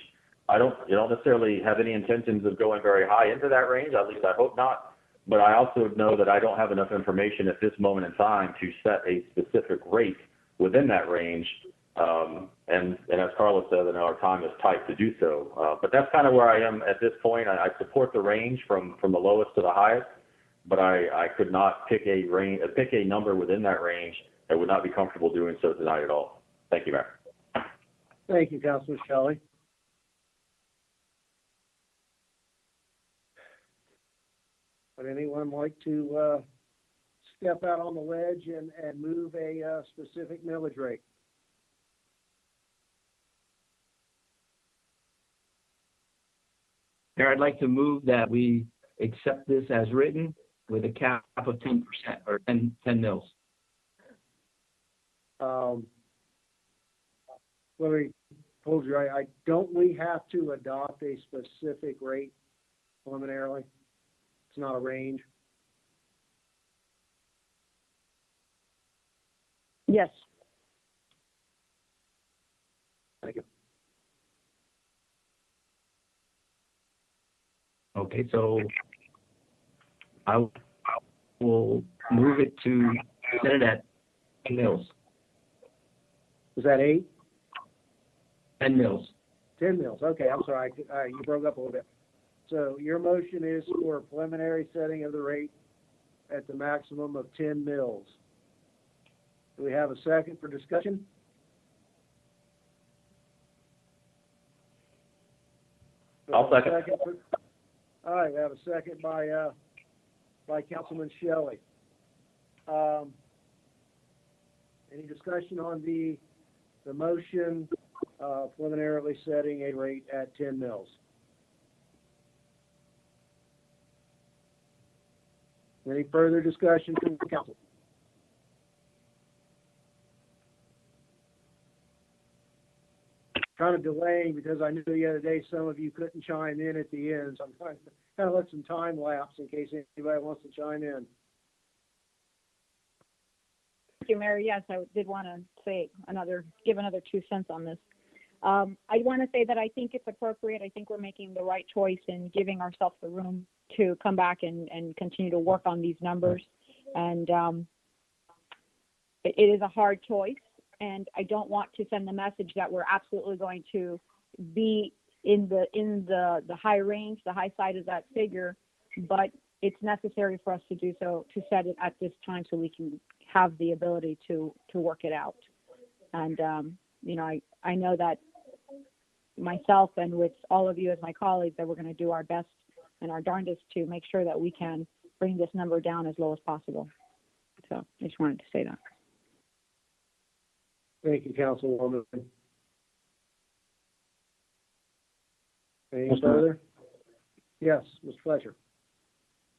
I don't necessarily have any intentions of going very high into that range. At least I hope not. But I also know that I don't have enough information at this moment in time to set a specific rate within that range. And as Carlos said, our time is tight to do so. But that's kind of where I am at this point. I support the range from the lowest to the highest, but I could not pick a number within that range. I would not be comfortable doing so tonight at all. Thank you, Mayor. Thank you, Councilman Shelley. Would anyone like to step out on the ledge and move a specific millage rate? Mayor, I'd like to move that we accept this as written with a cap of 10% or 10 mils. Let me hold you. Don't we have to adopt a specific rate preliminarily? It's not a range. Yes. Thank you. Okay, so I will move it to set it at 10 mils. Was that 8? 10 mils. 10 mils. Okay, I'm sorry. You broke up a little bit. So your motion is for a preliminary setting of the rate at the maximum of 10 mils. Do we have a second for discussion? I'll second. All right, we have a second by Councilman Shelley. Any discussion on the motion preliminarily setting a rate at 10 mils? Any further discussion from the council? Kind of delaying because I knew the other day some of you couldn't chime in at the end, so I'm trying to kind of let some time lapse in case anybody wants to chime in. Thank you, Mayor. Yes, I did want to give another 2 cents on this. I want to say that I think it's appropriate. I think we're making the right choice in giving ourselves the room to come back and continue to work on these numbers. And it is a hard choice. And I don't want to send the message that we're absolutely going to be in the high range, the high side of that figure, but it's necessary for us to do so, to set it at this time so we can have the ability to work it out. And, I know that myself and with all of you as my colleagues that we're going to do our best and our darndest to make sure that we can bring this number down as low as possible. So I just wanted to say that. Thank you, Councilwoman. Any Mr. further? Yes, Mr. Fletcher.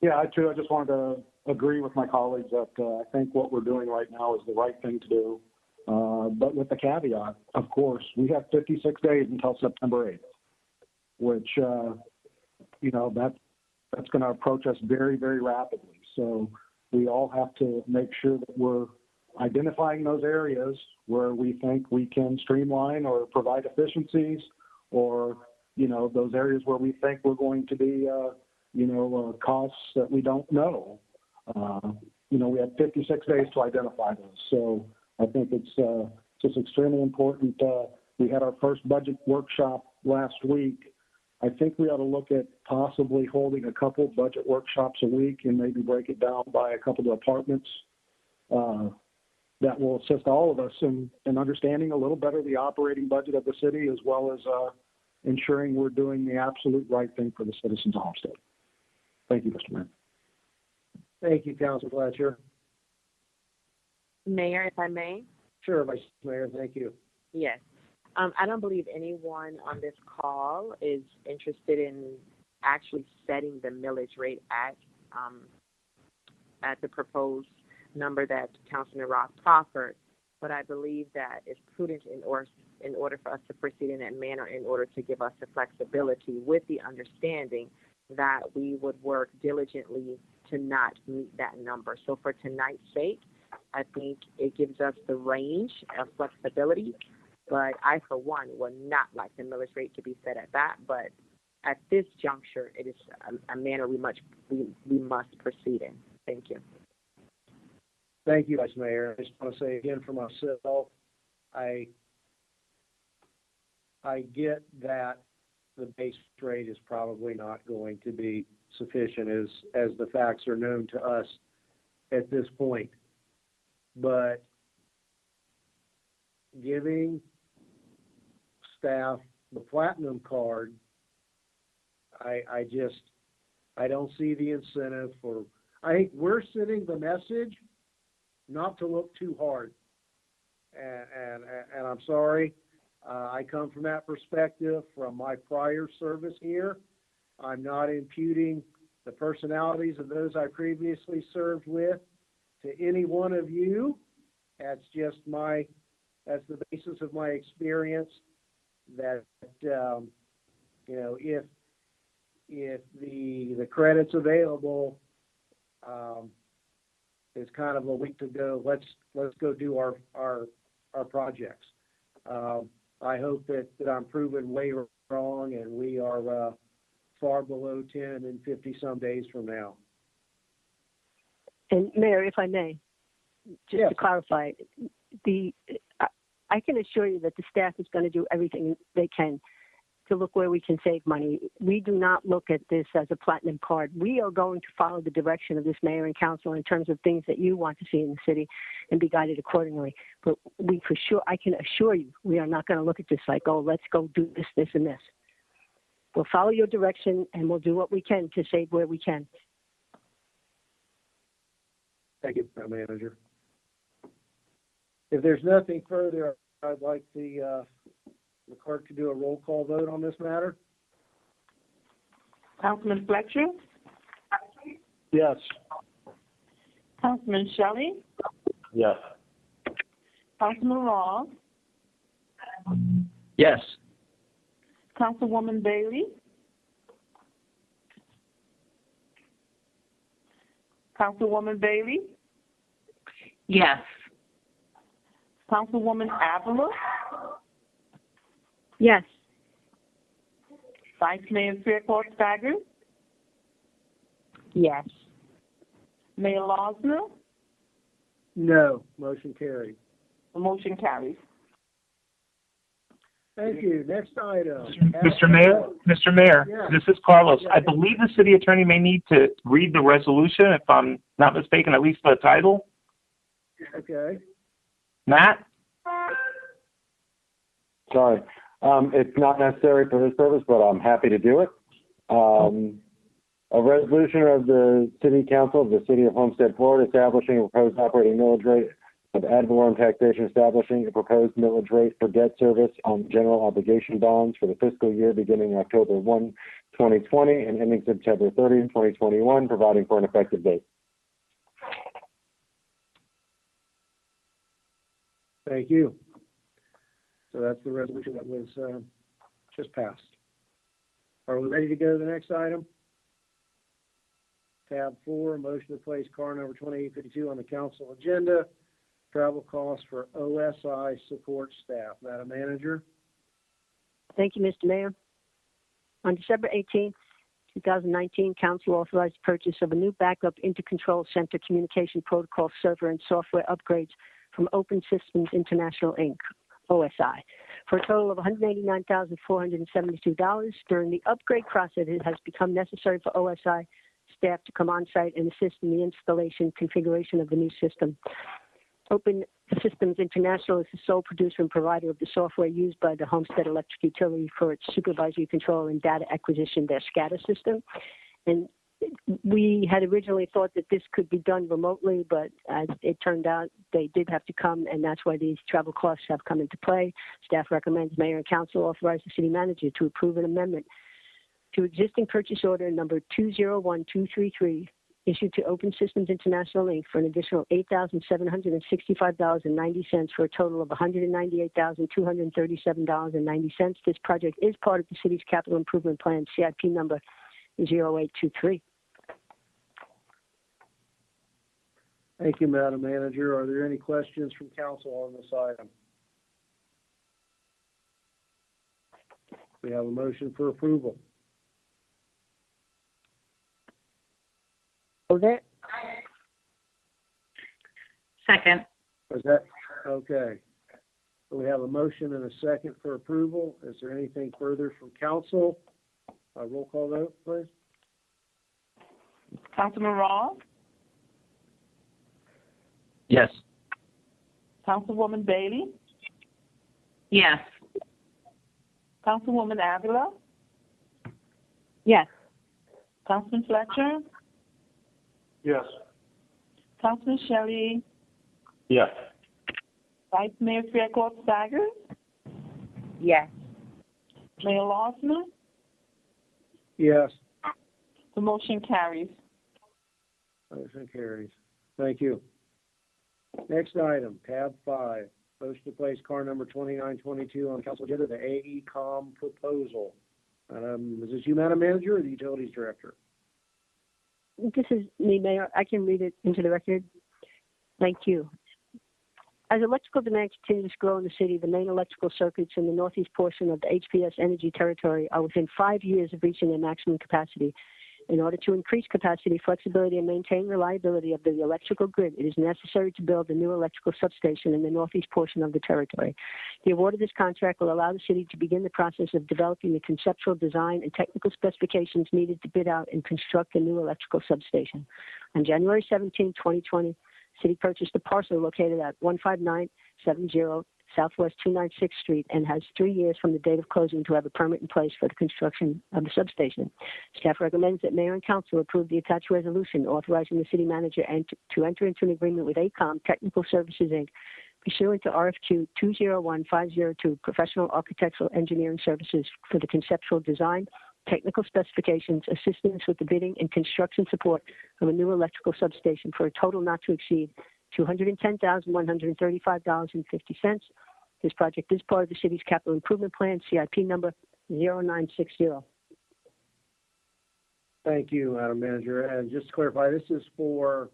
Yeah, I just wanted to agree with my colleagues that I think what we're doing right now is the right thing to do. But with the caveat, of course, we have 56 days until September 8th, which, that's going to approach us very, very rapidly. So we all have to make sure that we're identifying those areas where we think we can streamline or provide efficiencies, or, those areas where we think we're going to be, costs that we don't know. We have 56 days to identify those. So I think it's just extremely important. We had our first budget workshop last week. I think we ought to look at possibly holding a couple budget workshops a week and maybe break it down by a couple of departments. That will assist all of us in understanding a little better the operating budget of the city, as well as ensuring we're doing the absolute right thing for the citizens of Homestead. Thank you, Mr. Mayor. Thank you, Council Fletcher. Mayor, if I may? Sure, Vice Mayor, thank you. Yes. I don't believe anyone on this call is interested in actually setting the millage rate at the proposed number that Councilman Roth proffered, but I believe that it's prudent in order for us to proceed in that manner, in order to give us the flexibility, with the understanding that we would work diligently to not meet that number. So for tonight's sake, I think it gives us the range of flexibility, but I, for one, would not like the millage rate to be set at that. But at this juncture, it is a manner we must proceed in. Thank you. Thank you, Vice Mayor. I just want to say again for myself, I get that the base rate is probably not going to be sufficient as the facts are known to us at this point. But giving staff the platinum card, I don't see the incentive for, I think we're sending the message not to look too hard. And I'm sorry, I come from that perspective from my prior service here. I'm not imputing the personalities of those I previously served with to any one of you. That's just that's the basis of my experience, that, if the credit's available, it's kind of a week to go. Let's go do our projects. I hope that I'm proven way wrong and we are far below 10 in 50 some days from now. And Mayor, if I may, just Yes. to clarify, I can assure you that the staff is going to do everything they can to look where we can save money. We do not look at this as a platinum card. We are going to follow the direction of this mayor and council in terms of things that you want to see in the city and be guided accordingly. But I can assure you, we are not going to look at this like, oh, let's go do this, this, and this. We'll follow your direction and we'll do what we can to save where we can. Thank you, Madam Manager. If there's nothing further, I'd like the clerk to do a roll call vote on this matter. Councilman Fletcher? Yes. Councilman Shelley? Yes. Councilman Rawls? Yes. Councilwoman Bailey? Councilwoman Bailey? Yes. Councilwoman Avila? Yes. Vice Mayor Fairclough-Staggers? Yes. Mayor Losner? No. Motion carried. The motion carries. Thank you. Next item. Mr. Mayor, Yeah. this is Carlos. Yeah. I believe the city attorney may need to read the resolution, if I'm not mistaken, at least the title. Okay. Matt? Sorry. It's not necessary for this purpose, but I'm happy to do it. A resolution of the City Council of the City of Homestead, Florida, establishing a proposed operating millage rate of ad valorem taxation, establishing a proposed millage rate for debt service on general obligation bonds for the fiscal year beginning October 1, 2020 and ending September 30, 2021, providing for an effective date. Thank you. So that's the resolution that was just passed. Are we ready to go to the next item? Tab 4, motion to place car number 2852 on the council agenda. Travel costs for OSI support staff. Madam Manager? Thank you, Mr. Mayor. On December 18th, 2019, Council authorized the purchase of a new backup intercontrol center communication protocol server and software upgrades from Open Systems International, Inc., OSI, for a total of $189,472. During the upgrade process, it has become necessary for OSI staff to come on site and assist in the installation configuration of the new system. Open Systems International is the sole producer and provider of the software used by the Homestead Electric Utility for its supervisory control and data acquisition, their SCADA system. And we had originally thought that this could be done remotely, but as it turned out, they did have to come, and that's why these travel costs have come into play. Staff recommends Mayor and Council authorize the City Manager to approve an amendment to existing purchase order number 201233, issued to Open Systems International, Inc. for an additional $8,765.90 for a total of $198,237.90. This project is part of the city's capital improvement plan, CIP number 0823. Thank you, Madam Manager. Are there any questions from council on this item? We have a motion for approval. Odette? Second. Is that, okay. So we have a motion and a second for approval. Is there anything further from council? Roll call vote, please. Councilman Ross, Yes. Councilwoman Bailey, Yes. Councilwoman Avila, Yes. Councilman Fletcher, Yes. Councilman Shelley, Yes. Vice Mayor Fairclough Staggers, Yes. Mayor Losner. Yes. The motion carries. Motion carries. Thank you. Next item, tab 5, motion to place car number 2922 on council agenda, the AECom proposal. Is this you, Madam Manager, or the Utilities Director? This is me, Mayor. I can read it into the record. Thank you. As electrical demand continues to grow in the city, the main electrical circuits in the northeast portion of the HPS Energy territory are within 5 years of reaching their maximum capacity. In order to increase capacity, flexibility, and maintain reliability of the electrical grid, it is necessary to build a new electrical substation in the northeast portion of the territory. The award of this contract will allow the city to begin the process of developing the conceptual design and technical specifications needed to bid out and construct a new electrical substation. On January 17, 2020, City purchased a parcel located at 15970 Southwest 296th Street and has 3 years from the date of closing to have a permit in place for the construction of the substation. Staff recommends that Mayor and Council approve the attached resolution authorizing the City Manager to enter into an agreement with AECom Technical Services, Inc., pursuant to RFQ 201502, Professional Architectural Engineering Services for the conceptual design, technical specifications, assistance with the bidding, and construction support of a new electrical substation for a total not to exceed $210,135.50. This project is part of the city's capital improvement plan, CIP number 0960. Thank you, Madam Manager. And just to clarify, this is for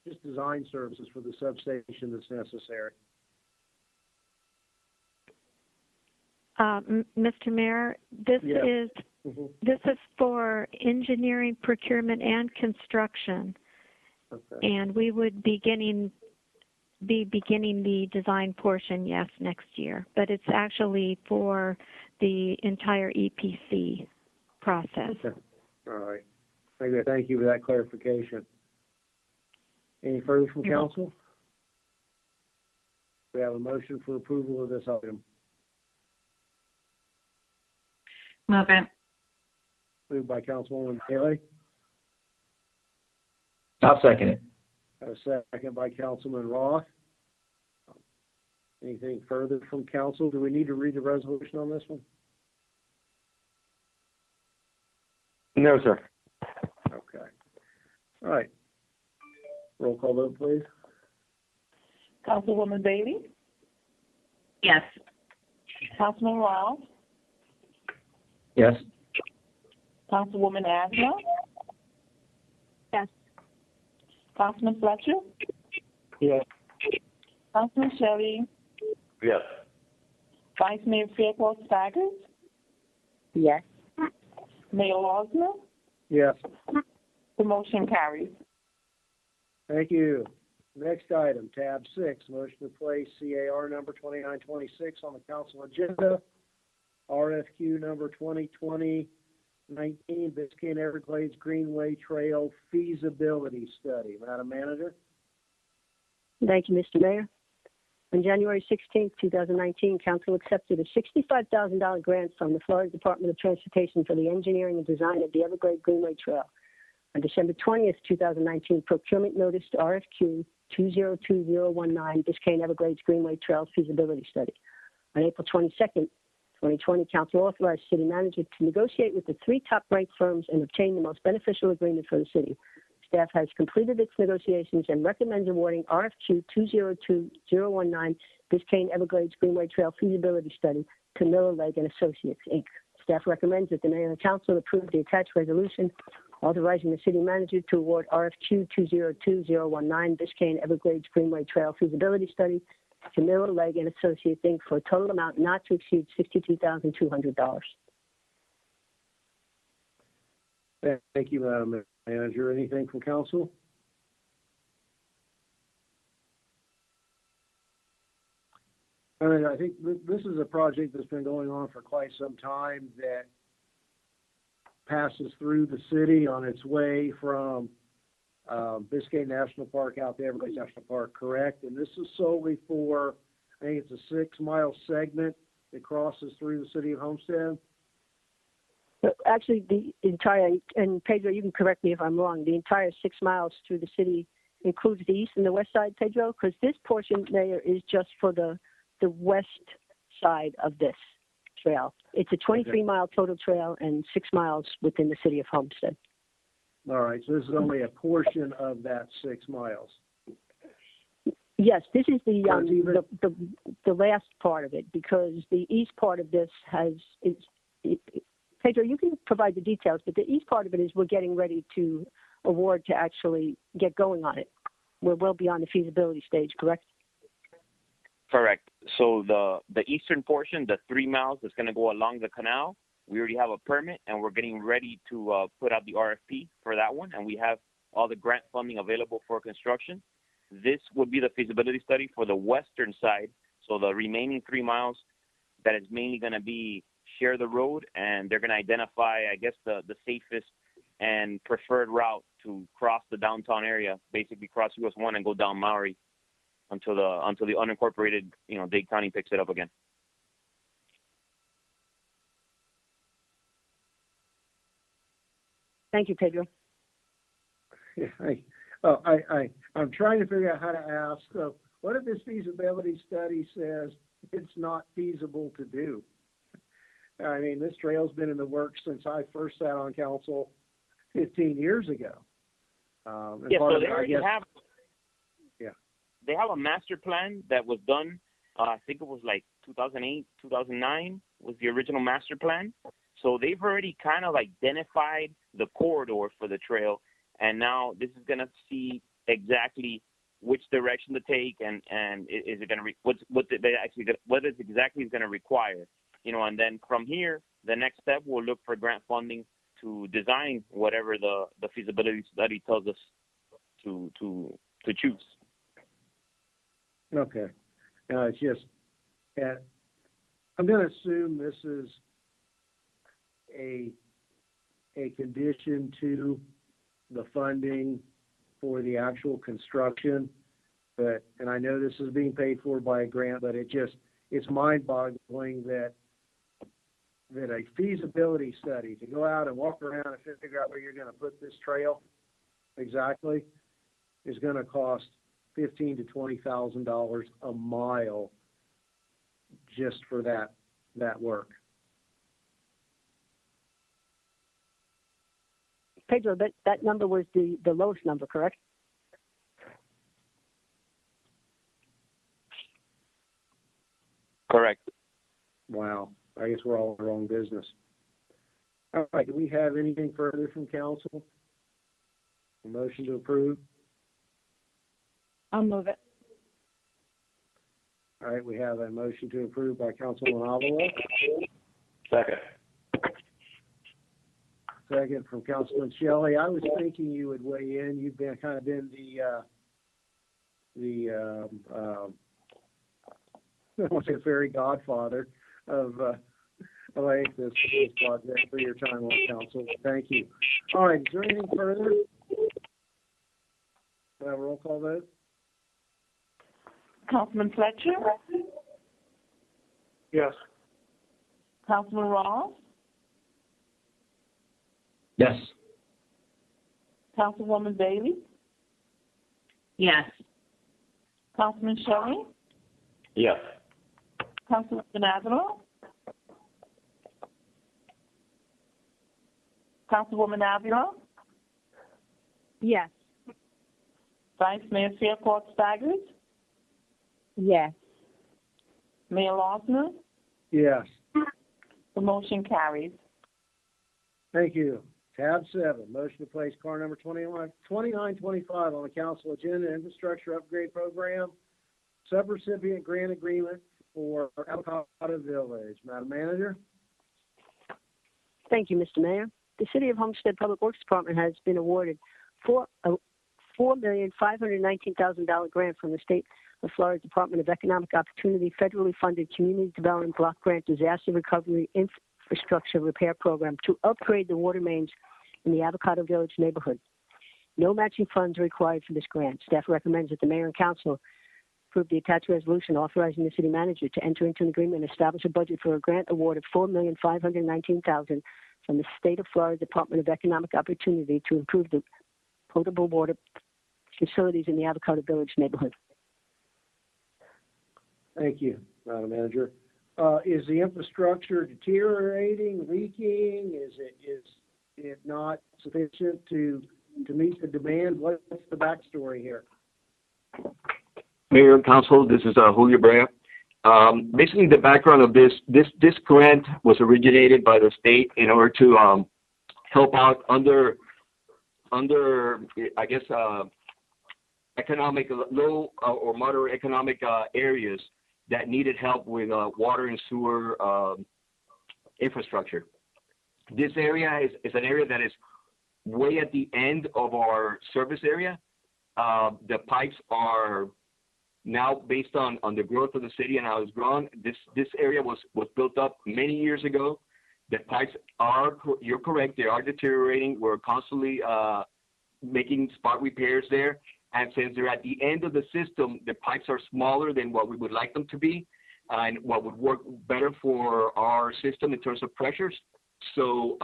just design services for the substation that's necessary. Mr. Mayor, this Yes. is this is for engineering, procurement, and construction, Okay. and we would be beginning the design portion, yes, next year. But it's actually for the entire EPC process. Okay. All right. Thank you for that clarification. Any further from council? We have a motion for approval of this item. Move it. Moved by Councilwoman Bailey. I'll second it. A second by Councilman Roth. Anything further from council? Do we need to read the resolution on this one? No, sir. Okay. All right. Roll call vote, please. Councilwoman Bailey, Yes. Councilman Ross, Yes. Councilwoman Avila, Yes. Councilman Fletcher, Yes. Councilman Shelley, Yes. Vice Mayor Fairclough Staggers, Yes. Mayor Losner. Yes. The motion carries. Thank you. Next item, tab 6, motion to place CAR number 2926 on the council agenda. RFQ number 2020-19, Biscayne Everglades Greenway Trail feasibility study. Madam Manager? Thank you, Mr. Mayor. On January 16, 2019, Council accepted a $65,000 grant from the Florida Department of Transportation for the engineering and design of the Everglades Greenway Trail. On December 20th, 2019, procurement notice to RFQ 202019 Biscayne Everglades Greenway Trail feasibility study. On April 22nd, 2020, Council authorized City Manager to negotiate with the 3 top-ranked firms and obtain the most beneficial agreement for the city. Staff has completed its negotiations and recommends awarding RFQ 202019 Biscayne Everglades Greenway Trail feasibility study to Miller Lake and Associates, Inc. Staff recommends that the Mayor and Council approve the attached resolution authorizing the city manager to award RFQ 202019 Biscayne Everglades Greenway Trail feasibility study to Miller Lake and Associates Inc. for a total amount not to exceed $62,200. Thank you, Madam Manager. Anything from council? I think this is a project that's been going on for quite some time that passes through the city on its way from Biscayne National Park out to Everglades National Park, correct? And this is solely for, I think it's a 6-mile segment that crosses through the city of Homestead. Actually, the entire, and Pedro, you can correct me if I'm wrong, the entire 6 miles through the city includes the east and the west side, Pedro? Because this portion there is just for the west side of this trail. It's a 23-mile total trail and 6 miles within the city of Homestead. All right, so this is only a portion of that 6 miles. Yes, this is the last part of it, because the east part of this Pedro, you can provide the details, but the east part of it is we're getting ready to award to actually get going on it. We're well beyond the feasibility stage, correct? Correct. So the eastern portion, the 3 miles that's going to go along the canal, we already have a permit, and we're getting ready to put out the RFP for that one, and we have all the grant funding available for construction. This would be the feasibility study for the western side, so the remaining 3 miles that is mainly going to be share the road, and they're going to identify, I guess, the safest and preferred route to cross the downtown area, basically cross US 1 and go down Maury until the unincorporated, Dade County picks it up again. Thank you, Pedro. I'm trying to figure out how to ask. So what if this feasibility study says it's not feasible to do? I mean, this trail's been in the works since I first sat on council 15 years ago. So they already have. Yeah. They have a master plan that was done. I think it was like 2008, 2009 was the original master plan. So they've already kind of identified the corridor for the trail, and now this is going to see exactly which direction to take, and is it going to what is exactly is going to require. And then from here, the next step, we'll look for grant funding to design whatever the feasibility study tells us to choose. Okay. It's just, I'm going to assume this is a condition to the funding for the actual construction, and I know this is being paid for by a grant, but it's mind-boggling that a feasibility study to go out and walk around and figure out where you're going to put this trail exactly is going to cost $15,000 to $20,000 a mile just for that work. Pedro, that number was the lowest number, correct? Correct. Wow. I guess we're all in the wrong business. All right. Do we have anything further from council? A motion to approve? I'll move it. All right. We have a motion to approve by Councilman Avila. Second. Second from Councilman Shelley. I was thinking you would weigh in. You've been I want to say fairy godfather of this project for your time on council. Thank you. All right. Is there anything further? Do I have a roll call vote? Councilman Fletcher? Yes. Councilman Ross? Yes. Councilwoman Bailey? Yes. Councilman Shelley? Yes. Councilwoman Avila? Councilwoman Avila? Yes. Vice Mayor Fairclough Staggers? Yes. Mayor Losner? Yes. The motion carries. Thank you. Tab 7, motion to place car number 2925 on the council agenda, infrastructure upgrade program, subrecipient grant agreement for Avocado Village. Madam Manager? Thank you, Mr. Mayor. The City of Homestead Public Works Department has been awarded $4,519,000 grant from the State of Florida Department of Economic Opportunity federally funded Community Development Block Grant Disaster Recovery Infrastructure Repair Program to upgrade the water mains in the Avocado Village neighborhood. No matching funds are required for this grant. Staff recommends that the Mayor and Council approve the attached resolution authorizing the City Manager to enter into an agreement and establish a budget for a grant award of $4,519,000 from the State of Florida Department of Economic Opportunity to improve the potable water facilities in the Avocado Village neighborhood. Thank you, Madam Manager. Is the infrastructure deteriorating, leaking? Is it not sufficient to meet the demand? What's the backstory here? Mayor and Council, this is Julio Brea. Basically, the background of this grant was originated by the state in order to help out under I guess economic low or moderate economic areas that needed help with water and sewer infrastructure. This area is an area that is way at the end of our service area. The pipes are now based on the growth of the city and how it's grown. This area was built up many years ago. The pipes are, you're correct, they are deteriorating. We're constantly making spot repairs there. And since they're at the end of the system, the pipes are smaller than what we would like them to be and what would work better for our system in terms of pressures. So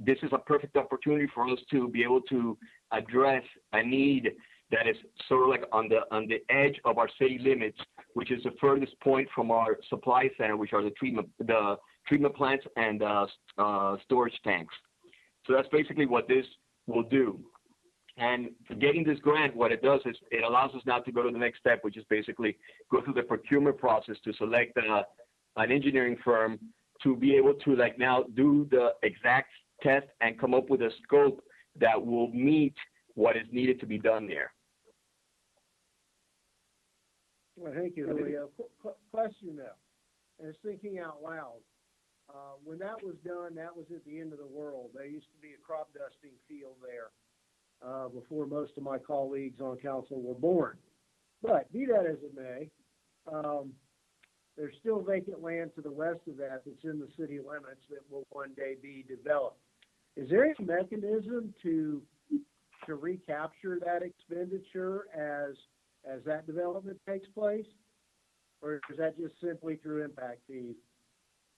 this is a perfect opportunity for us to be able to address a need that is sort of like on the edge of our city limits, which is the furthest point from our supply center, which are the treatment plants and storage tanks. So that's basically what this will do. And getting this grant, what it does is it allows us now to go to the next step, which is basically go through the procurement process to select an engineering firm to be able to like now do the exact test and come up with a scope that will meet what is needed to be done there. Well, thank you, Julio. Question though, and it's thinking out loud. When that was done, that was at the end of the world. There used to be a crop dusting field there before most of my colleagues on council were born. But be that as it may, there's still vacant land to the west of that that's in the city limits that will one day be developed. Is there any mechanism to recapture that expenditure as that development takes place? Or is that just simply through impact fees?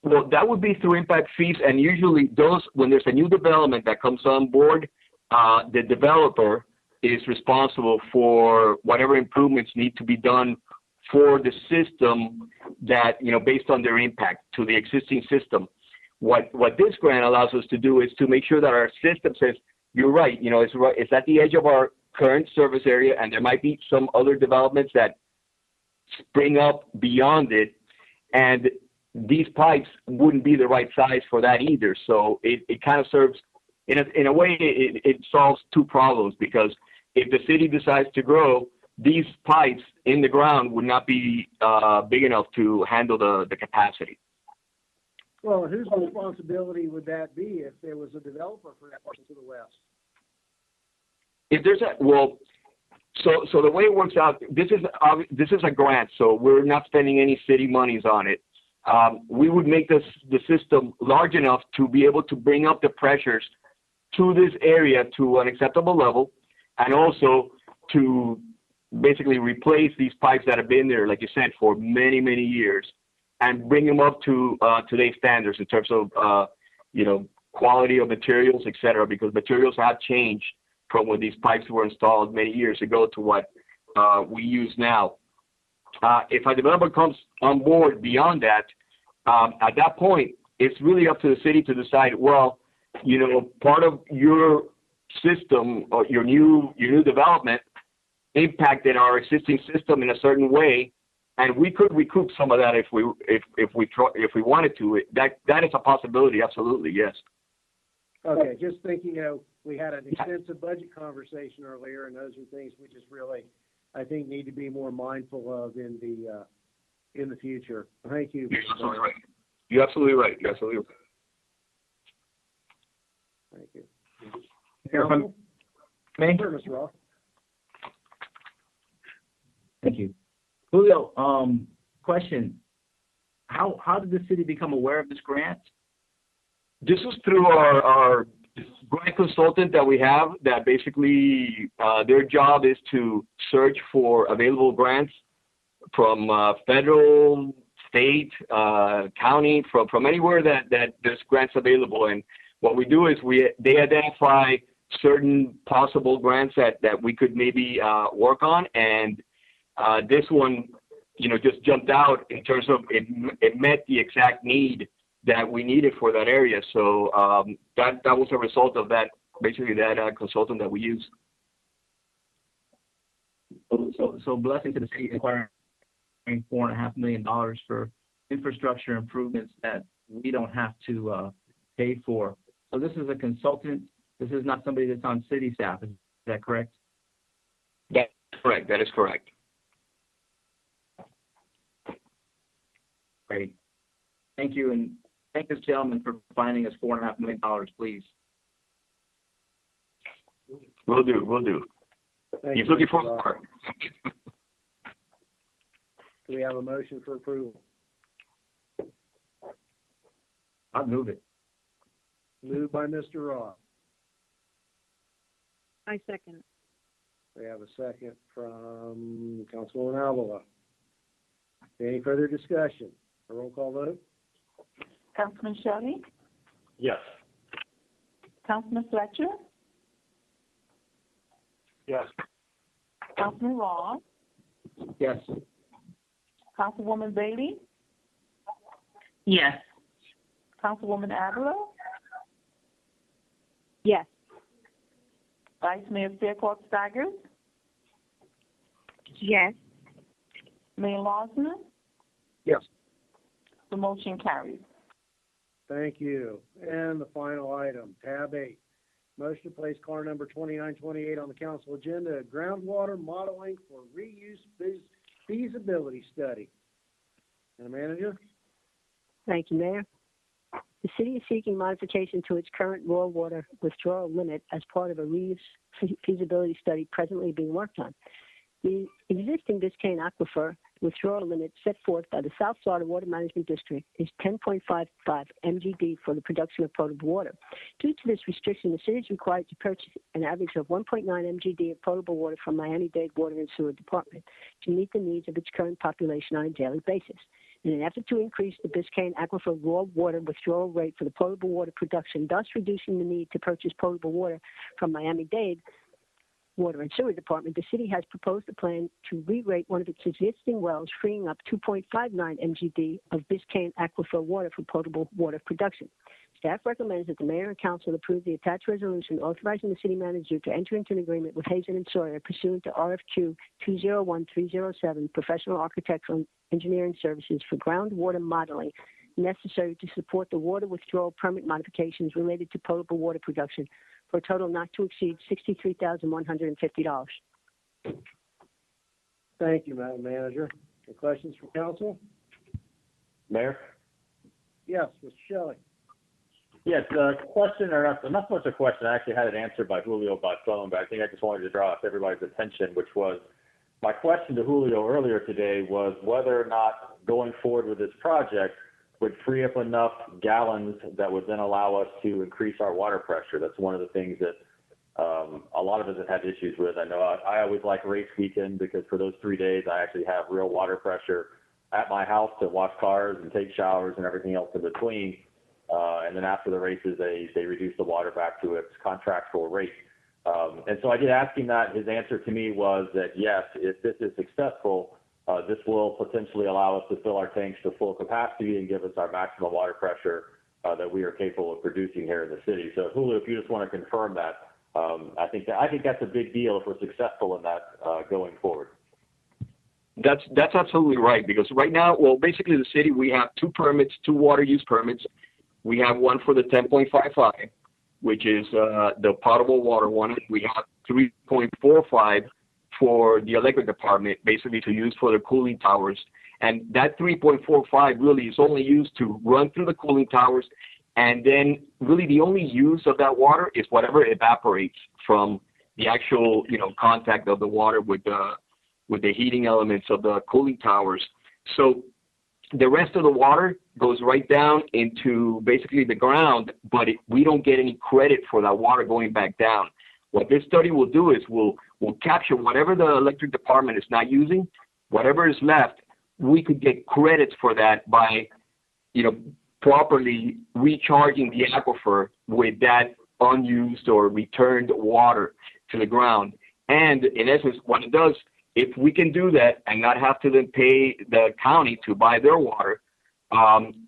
Well, that would be through impact fees, and usually those, when there's a new development that comes on board, the developer is responsible for whatever improvements need to be done for the system that, you know, based on their impact to the existing system. What this grant allows us to do is to make sure that our system says, you're right, you know, it's at the edge of our current service area, and there might be some other developments that spring up beyond it, and these pipes wouldn't be the right size for that either. So it kind of serves, in a way, it solves two problems, because if the city decides to grow, these pipes in the ground would not be big enough to handle the capacity. Well, whose responsibility would that be if there was a developer for that portion to the west? If there's so the way it works out, this is a grant, so we're not spending any city monies on it. We would make the system large enough to be able to bring up the pressures to this area to an acceptable level, and also to basically replace these pipes that have been there, like you said, for many, many years, and bring them up to today's standards in terms of, you know, quality of materials, et cetera, because materials have changed from when these pipes were installed many years ago to what we use now. If a developer comes on board beyond that, at that point, it's really up to the city to decide, well, you know, part of your system or your new development impacted our existing system in a certain way, and we could recoup some of that if we wanted to. That is a possibility, absolutely, yes. Okay, just thinking, we had an extensive budget conversation earlier, and those are things we just really, I think, need to be more mindful of in the future. Thank you. You're absolutely right. You're absolutely right. You're absolutely right. Thank you. Council? Me? Sure, Mr. Ross. Thank you. Julio, question. How did the city become aware of this grant? This was through our grant consultant that we have that basically their job is to search for available grants from federal, state, county, from anywhere that there's grants available. And what we do is they identify certain possible grants that we could maybe work on. And this one, just jumped out in terms of it met the exact need that we needed for that area. So that was a result of that, basically that consultant that we use. So blessing to the city acquiring $4.5 million for infrastructure improvements that we don't have to pay for. So this is a consultant. This is not somebody that's on city staff. Is that correct? That's correct. That is correct. Great. Thank you, and thank this gentleman for finding us $4.5 million, please. Will do. Will do. He's looking for more. Do we have a motion for approval? I'll move it. Moved by Mr. Ross. I second it. We have a second from Councilwoman Avila. Any further discussion? A roll call vote? Councilman Shelley? Yes. Councilman Fletcher? Yes. Councilman Ross? Yes. Councilwoman Bailey? Yes. Councilwoman Avila? Yes. Vice Mayor Fairclough-Staggers? Yes. Mayor Lawson? Yes. The motion carries. Thank you. And the final item, tab 8. Motion to place car number 2928 on the council agenda, groundwater modeling for reuse feasibility study. And manager? Thank you, Mayor. The city is seeking modification to its current raw water withdrawal limit as part of a reuse feasibility study presently being worked on. The existing Biscayne Aquifer withdrawal limit set forth by the South Florida Water Management District is 10.55 MGD for the production of potable water. Due to this restriction, the city is required to purchase an average of 1.9 MGD of potable water from Miami-Dade Water and Sewer Department to meet the needs of its current population on a daily basis. In an effort to increase the Biscayne Aquifer raw water withdrawal rate for the potable water production, thus reducing the need to purchase potable water from Miami-Dade Water and Sewer Department, the city has proposed a plan to re-rate one of its existing wells, freeing up 2.59 MGD of Biscayne Aquifer water for potable water production. Staff recommends that the mayor and council approve the attached resolution authorizing the city manager to enter into an agreement with Hazen and Sawyer pursuant to RFQ 201307, professional architectural engineering services for groundwater modeling necessary to support the water withdrawal permit modifications related to potable water production for a total not to exceed $63,150. Thank you, Madam Manager. Any questions from council? Mayor? Yes, Mr. Shelley. Yes, question, or not so much a question. I actually had it answered by Julio by phone, but I think I just wanted to draw everybody's attention, which was my question to Julio earlier today was whether or not going forward with this project would free up enough gallons that would then allow us to increase our water pressure. That's one of the things that a lot of us have had issues with. I know I always like race weekend because for those 3 days I actually have real water pressure at my house to wash cars and take showers and everything else in between. And then after the races, they reduce the water back to its contractual rate. And so I did ask him that. His answer to me was that, yes, if this is successful, this will potentially allow us to fill our tanks to full capacity and give us our maximum water pressure that we are capable of producing here in the city. So, Julio, if you just want to confirm that, I think that's a big deal if we're successful in that going forward. That's absolutely right, because right now, well, basically the city, we have two water use permits. We have one for the 10.55, which is the potable water one. We have 3.45 for the electric department, basically to use for the cooling towers. And that 3.45 really is only used to run through the cooling towers. And then really the only use of that water is whatever evaporates from the actual, contact of the water with the heating elements of the cooling towers. So the rest of the water goes right down into basically the ground, but we don't get any credit for that water going back down. What this study will do is we'll capture whatever the electric department is not using, whatever is left, we could get credits for that by, properly recharging the aquifer with that unused or returned water to the ground. And in essence, what it does, if we can do that and not have to then pay the county to buy their water,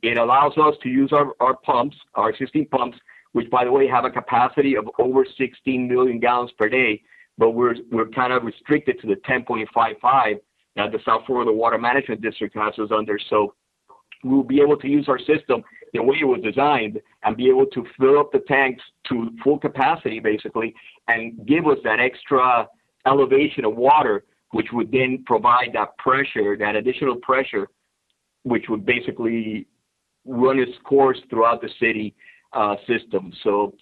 it allows us to use our pumps, our existing pumps, which, by the way, have a capacity of over 16 million gallons per day, but we're kind of restricted to the 10.55 that the South Florida Water Management District has us under. So we'll be able to use our system the way it was designed and be able to fill up the tanks to full capacity, basically, and give us that extra elevation of water, which would then provide that pressure, that additional pressure, which would basically run its course throughout the city system. So,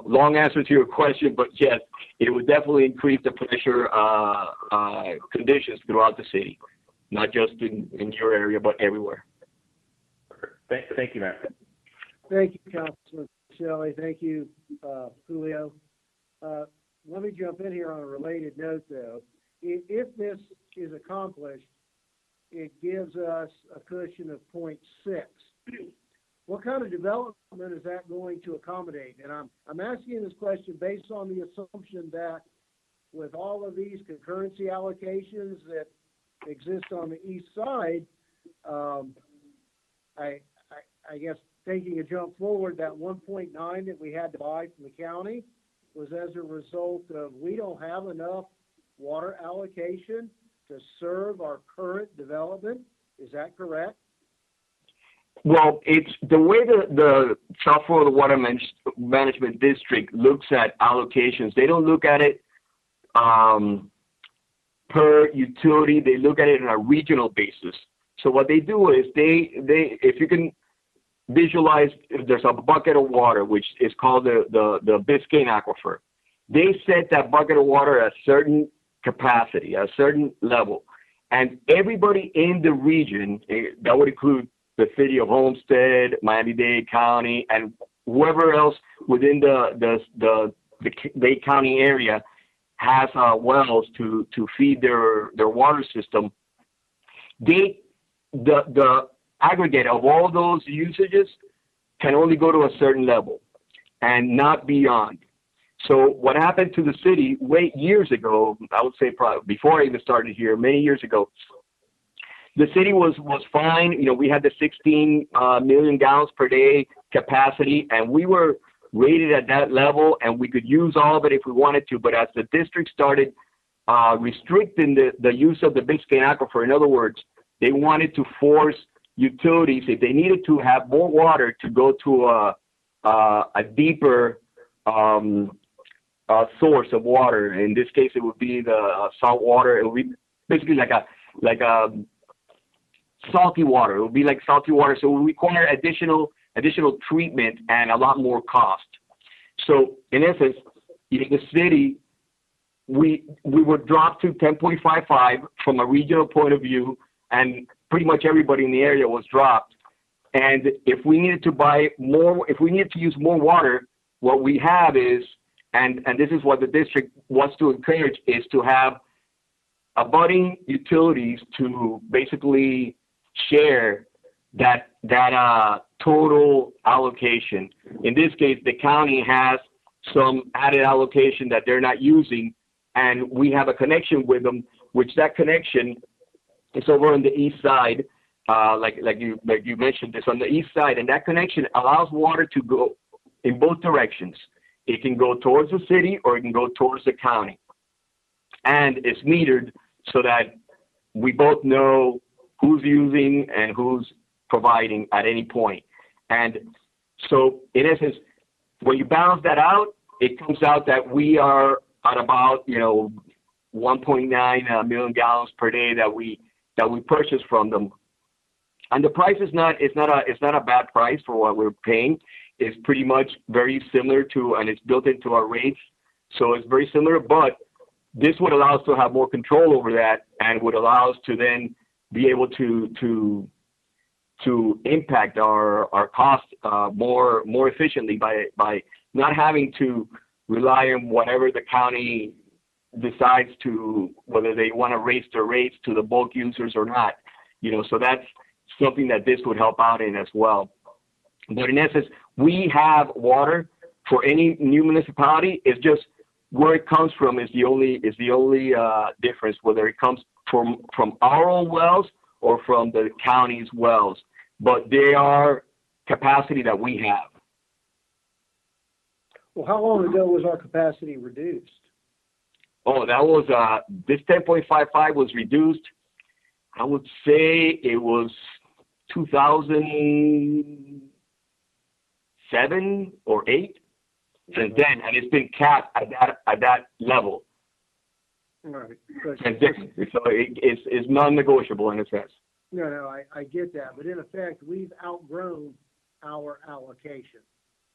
long answer to your question, but yes, it would definitely increase the pressure conditions throughout the city, not just in your area, but everywhere. Thank you, Matt. Thank you, Councilman Shelley. Thank you, Julio. Let me jump in here on a related note, though. If this is accomplished, it gives us a cushion of 0.6. What kind of development is that going to accommodate? And I'm asking this question based on the assumption that with all of these concurrency allocations that exist on the east side, I guess taking a jump forward, that 1.9 that we had to buy from the county was as a result of we don't have enough water allocation to serve our current development. Is that correct? Well, it's the way the South Florida Water Management District looks at allocations. They don't look at it per utility. They look at it on a regional basis. So what they do is they if you can visualize, there's a bucket of water which is called the Biscayne Aquifer. They set that bucket of water at a certain capacity, a certain level, and everybody in the region, that would include the city of Homestead, Miami-Dade County, and whoever else within the Dade County area has wells to feed their water system. The aggregate of all those usages can only go to a certain level and not beyond. So what happened to the city years ago, I would say probably before I even started here, many years ago, the city was fine. We had the 16 million gallons per day capacity, and we were rated at that level, and we could use all of it if we wanted to. But as the district started restricting the use of the Biscayne Aquifer, in other words, they wanted to force utilities, if they needed to have more water, to go to a deeper source of water. In this case, it would be the salt water. It would be basically like a salty water. It would be like salty water, so it would require additional treatment and a lot more cost. So in essence, in the city, we were dropped to 10.55 from a regional point of view, and pretty much everybody in the area was dropped. And if we needed to buy more, if we needed to use more water, what we have is, and this is what the district wants to encourage, is to have abutting utilities to basically share that total allocation. In this case, the county has some added allocation that they're not using, and we have a connection with them, which that connection is over on the east side, like you mentioned, it's on the east side, and that connection allows water to go in both directions. It can go towards the city or it can go towards the county, and it's metered so that we both know who's using and who's providing at any point. And so, in essence, when you balance that out, it comes out that we are at about 1.9 million gallons per day that we purchase from them. And the price is not a bad price for what we're paying. It's pretty much very similar to, and it's built into our rates, so it's very similar. But this would allow us to have more control over that, and would allow us to then be able to impact our costs more efficiently by not having to rely on whatever the county decides to, whether they want to raise their rates to the bulk users or not. So that's something that this would help out in as well. But in essence, we have water for any new municipality. It's just where it comes from is the only difference, whether it comes from our own wells or from the county's wells. But they are capacity that we have. Well, how long ago was our capacity reduced? Oh, that was, this 10.55 was reduced, I would say it was 2007 or 8 since then, and it's been capped at that level. All right. Since then. So it's non-negotiable in a sense. No, I get that. But in effect, we've outgrown our allocation.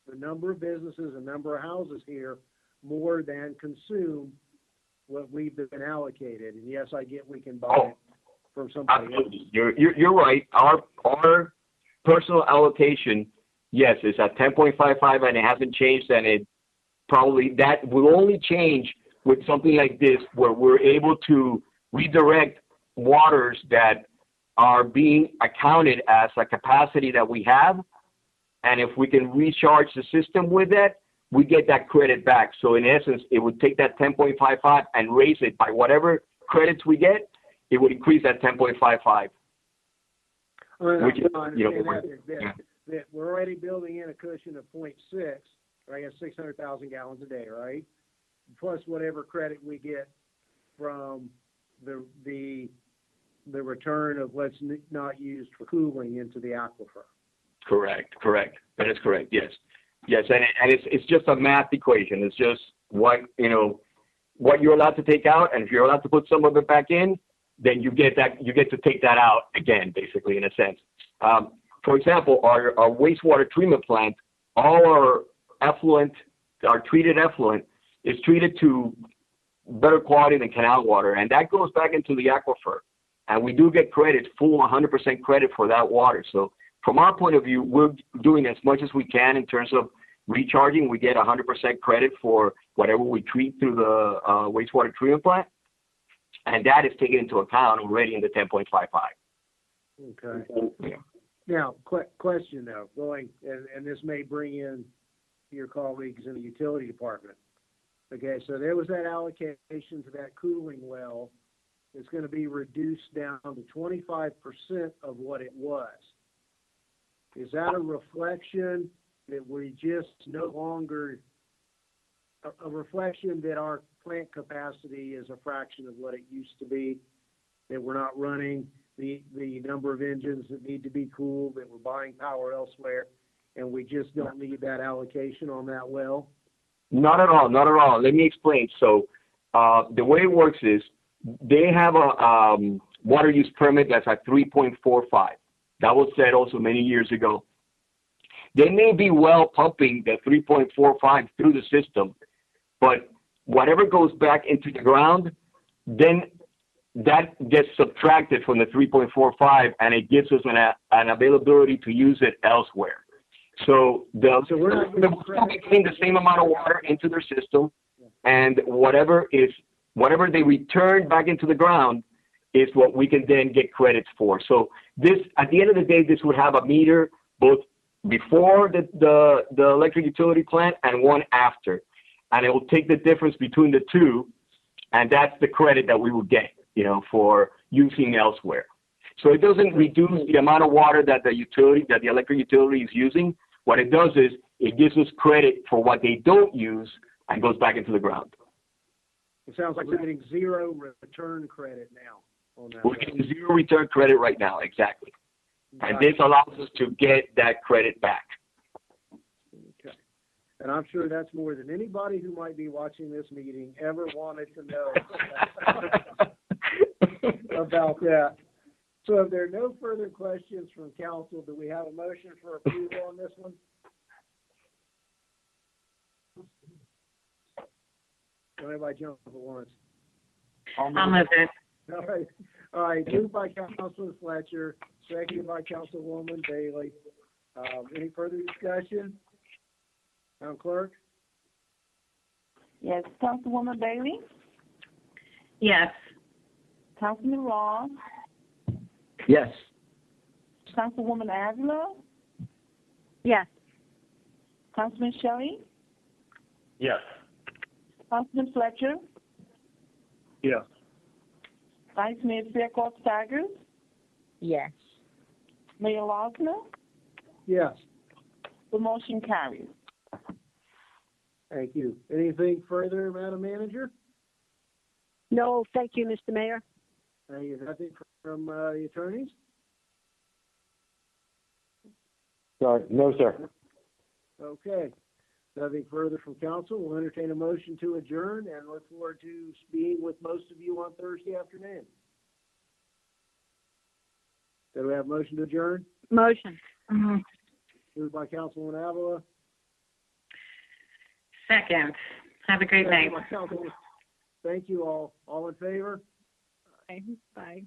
The number of businesses, the number of houses here more than consume what we've been allocated. And yes, I get we can buy it from somebody else. You're right. Our personal allocation, yes, is at 10.55, and it hasn't changed. And it probably that will only change with something like this, where we're able to redirect waters that are being accounted as a capacity that we have. And if we can recharge the system with that, we get that credit back. So in essence, it would take that 10.55 and raise it by whatever credits we get. It would increase that 10.55. Which is, that we're already building in a cushion of 0.6, or I guess 600,000 gallons a day, right? Plus whatever credit we get from the return of what's not used for cooling into the aquifer. Correct. That is correct. Yes, and it's just a math equation. It's just what you're allowed to take out, and if you're allowed to put some of it back in, then you get to take that out again, basically, in a sense. For example, our wastewater treatment plant, all our effluent, our treated effluent, is treated to better quality than canal water, and that goes back into the aquifer. And we do get credit, full 100% credit for that water. So from our point of view, we're doing as much as we can in terms of recharging. We get 100% credit for whatever we treat through the wastewater treatment plant, and that is taken into account already in the 10.55. Okay. Yeah. Now, question though, and this may bring in your colleagues in the utility department. Okay, so there was that allocation to that cooling well. It's going to be reduced down to 25% of what it was. Is that a reflection that we just no longer, a reflection that our plant capacity is a fraction of what it used to be, that we're not running the number of engines that need to be cooled, that we're buying power elsewhere, and we just don't need that allocation on that well? Not at all. Let me explain. So the way it works is they have a water use permit that's at 3.45. That was set also many years ago. They may be well pumping the 3.45 through the system, but whatever goes back into the ground, then that gets subtracted from the 3.45, and it gives us an availability to use it elsewhere. So we're still getting the same amount of water into their system, and whatever they return back into the ground is what we can then get credits for. So this, at the end of the day, this would have a meter both before the electric utility plant and one after, and it will take the difference between the two, and that's the credit that we will get, for using elsewhere. So it doesn't reduce the amount of water that the electric utility is using. What it does is it gives us credit for what they don't use and goes back into the ground. It sounds like we're getting zero return credit now on that. We're getting zero return credit right now, exactly. And this allows us to get that credit back. Okay. And I'm sure that's more than anybody who might be watching this meeting ever wanted to know about that. So if there are no further questions from council, do we have a motion for approval on this one? Everybody jump at once. I'll move it. All right, moved by Councilman Fletcher, seconded by Councilwoman Bailey. Any further discussion? Madam Clerk? Yes, Councilwoman Bailey, Yes. Councilman Ross, Yes. Councilwoman Avila, Yes. Councilman Shelley, Yes. Councilman Fletcher, Yes. Vice Mayor Fairclough Staggers, Yes. Mayor Losner. Yes. The motion carries. Thank you. Anything further, Madam Manager? No, thank you, Mr. Mayor. Nothing from the attorneys? Sorry, no, sir. Okay. Nothing further from council. We'll entertain a motion to adjourn and look forward to being with most of you on Thursday afternoon. Do we have a motion to adjourn? Motion. Moved by Councilwoman Avila. Second. Have a great night. Seconded by Councilwoman. Thank you all. All in favor? Bye.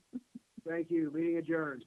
Thank you. Meeting adjourned.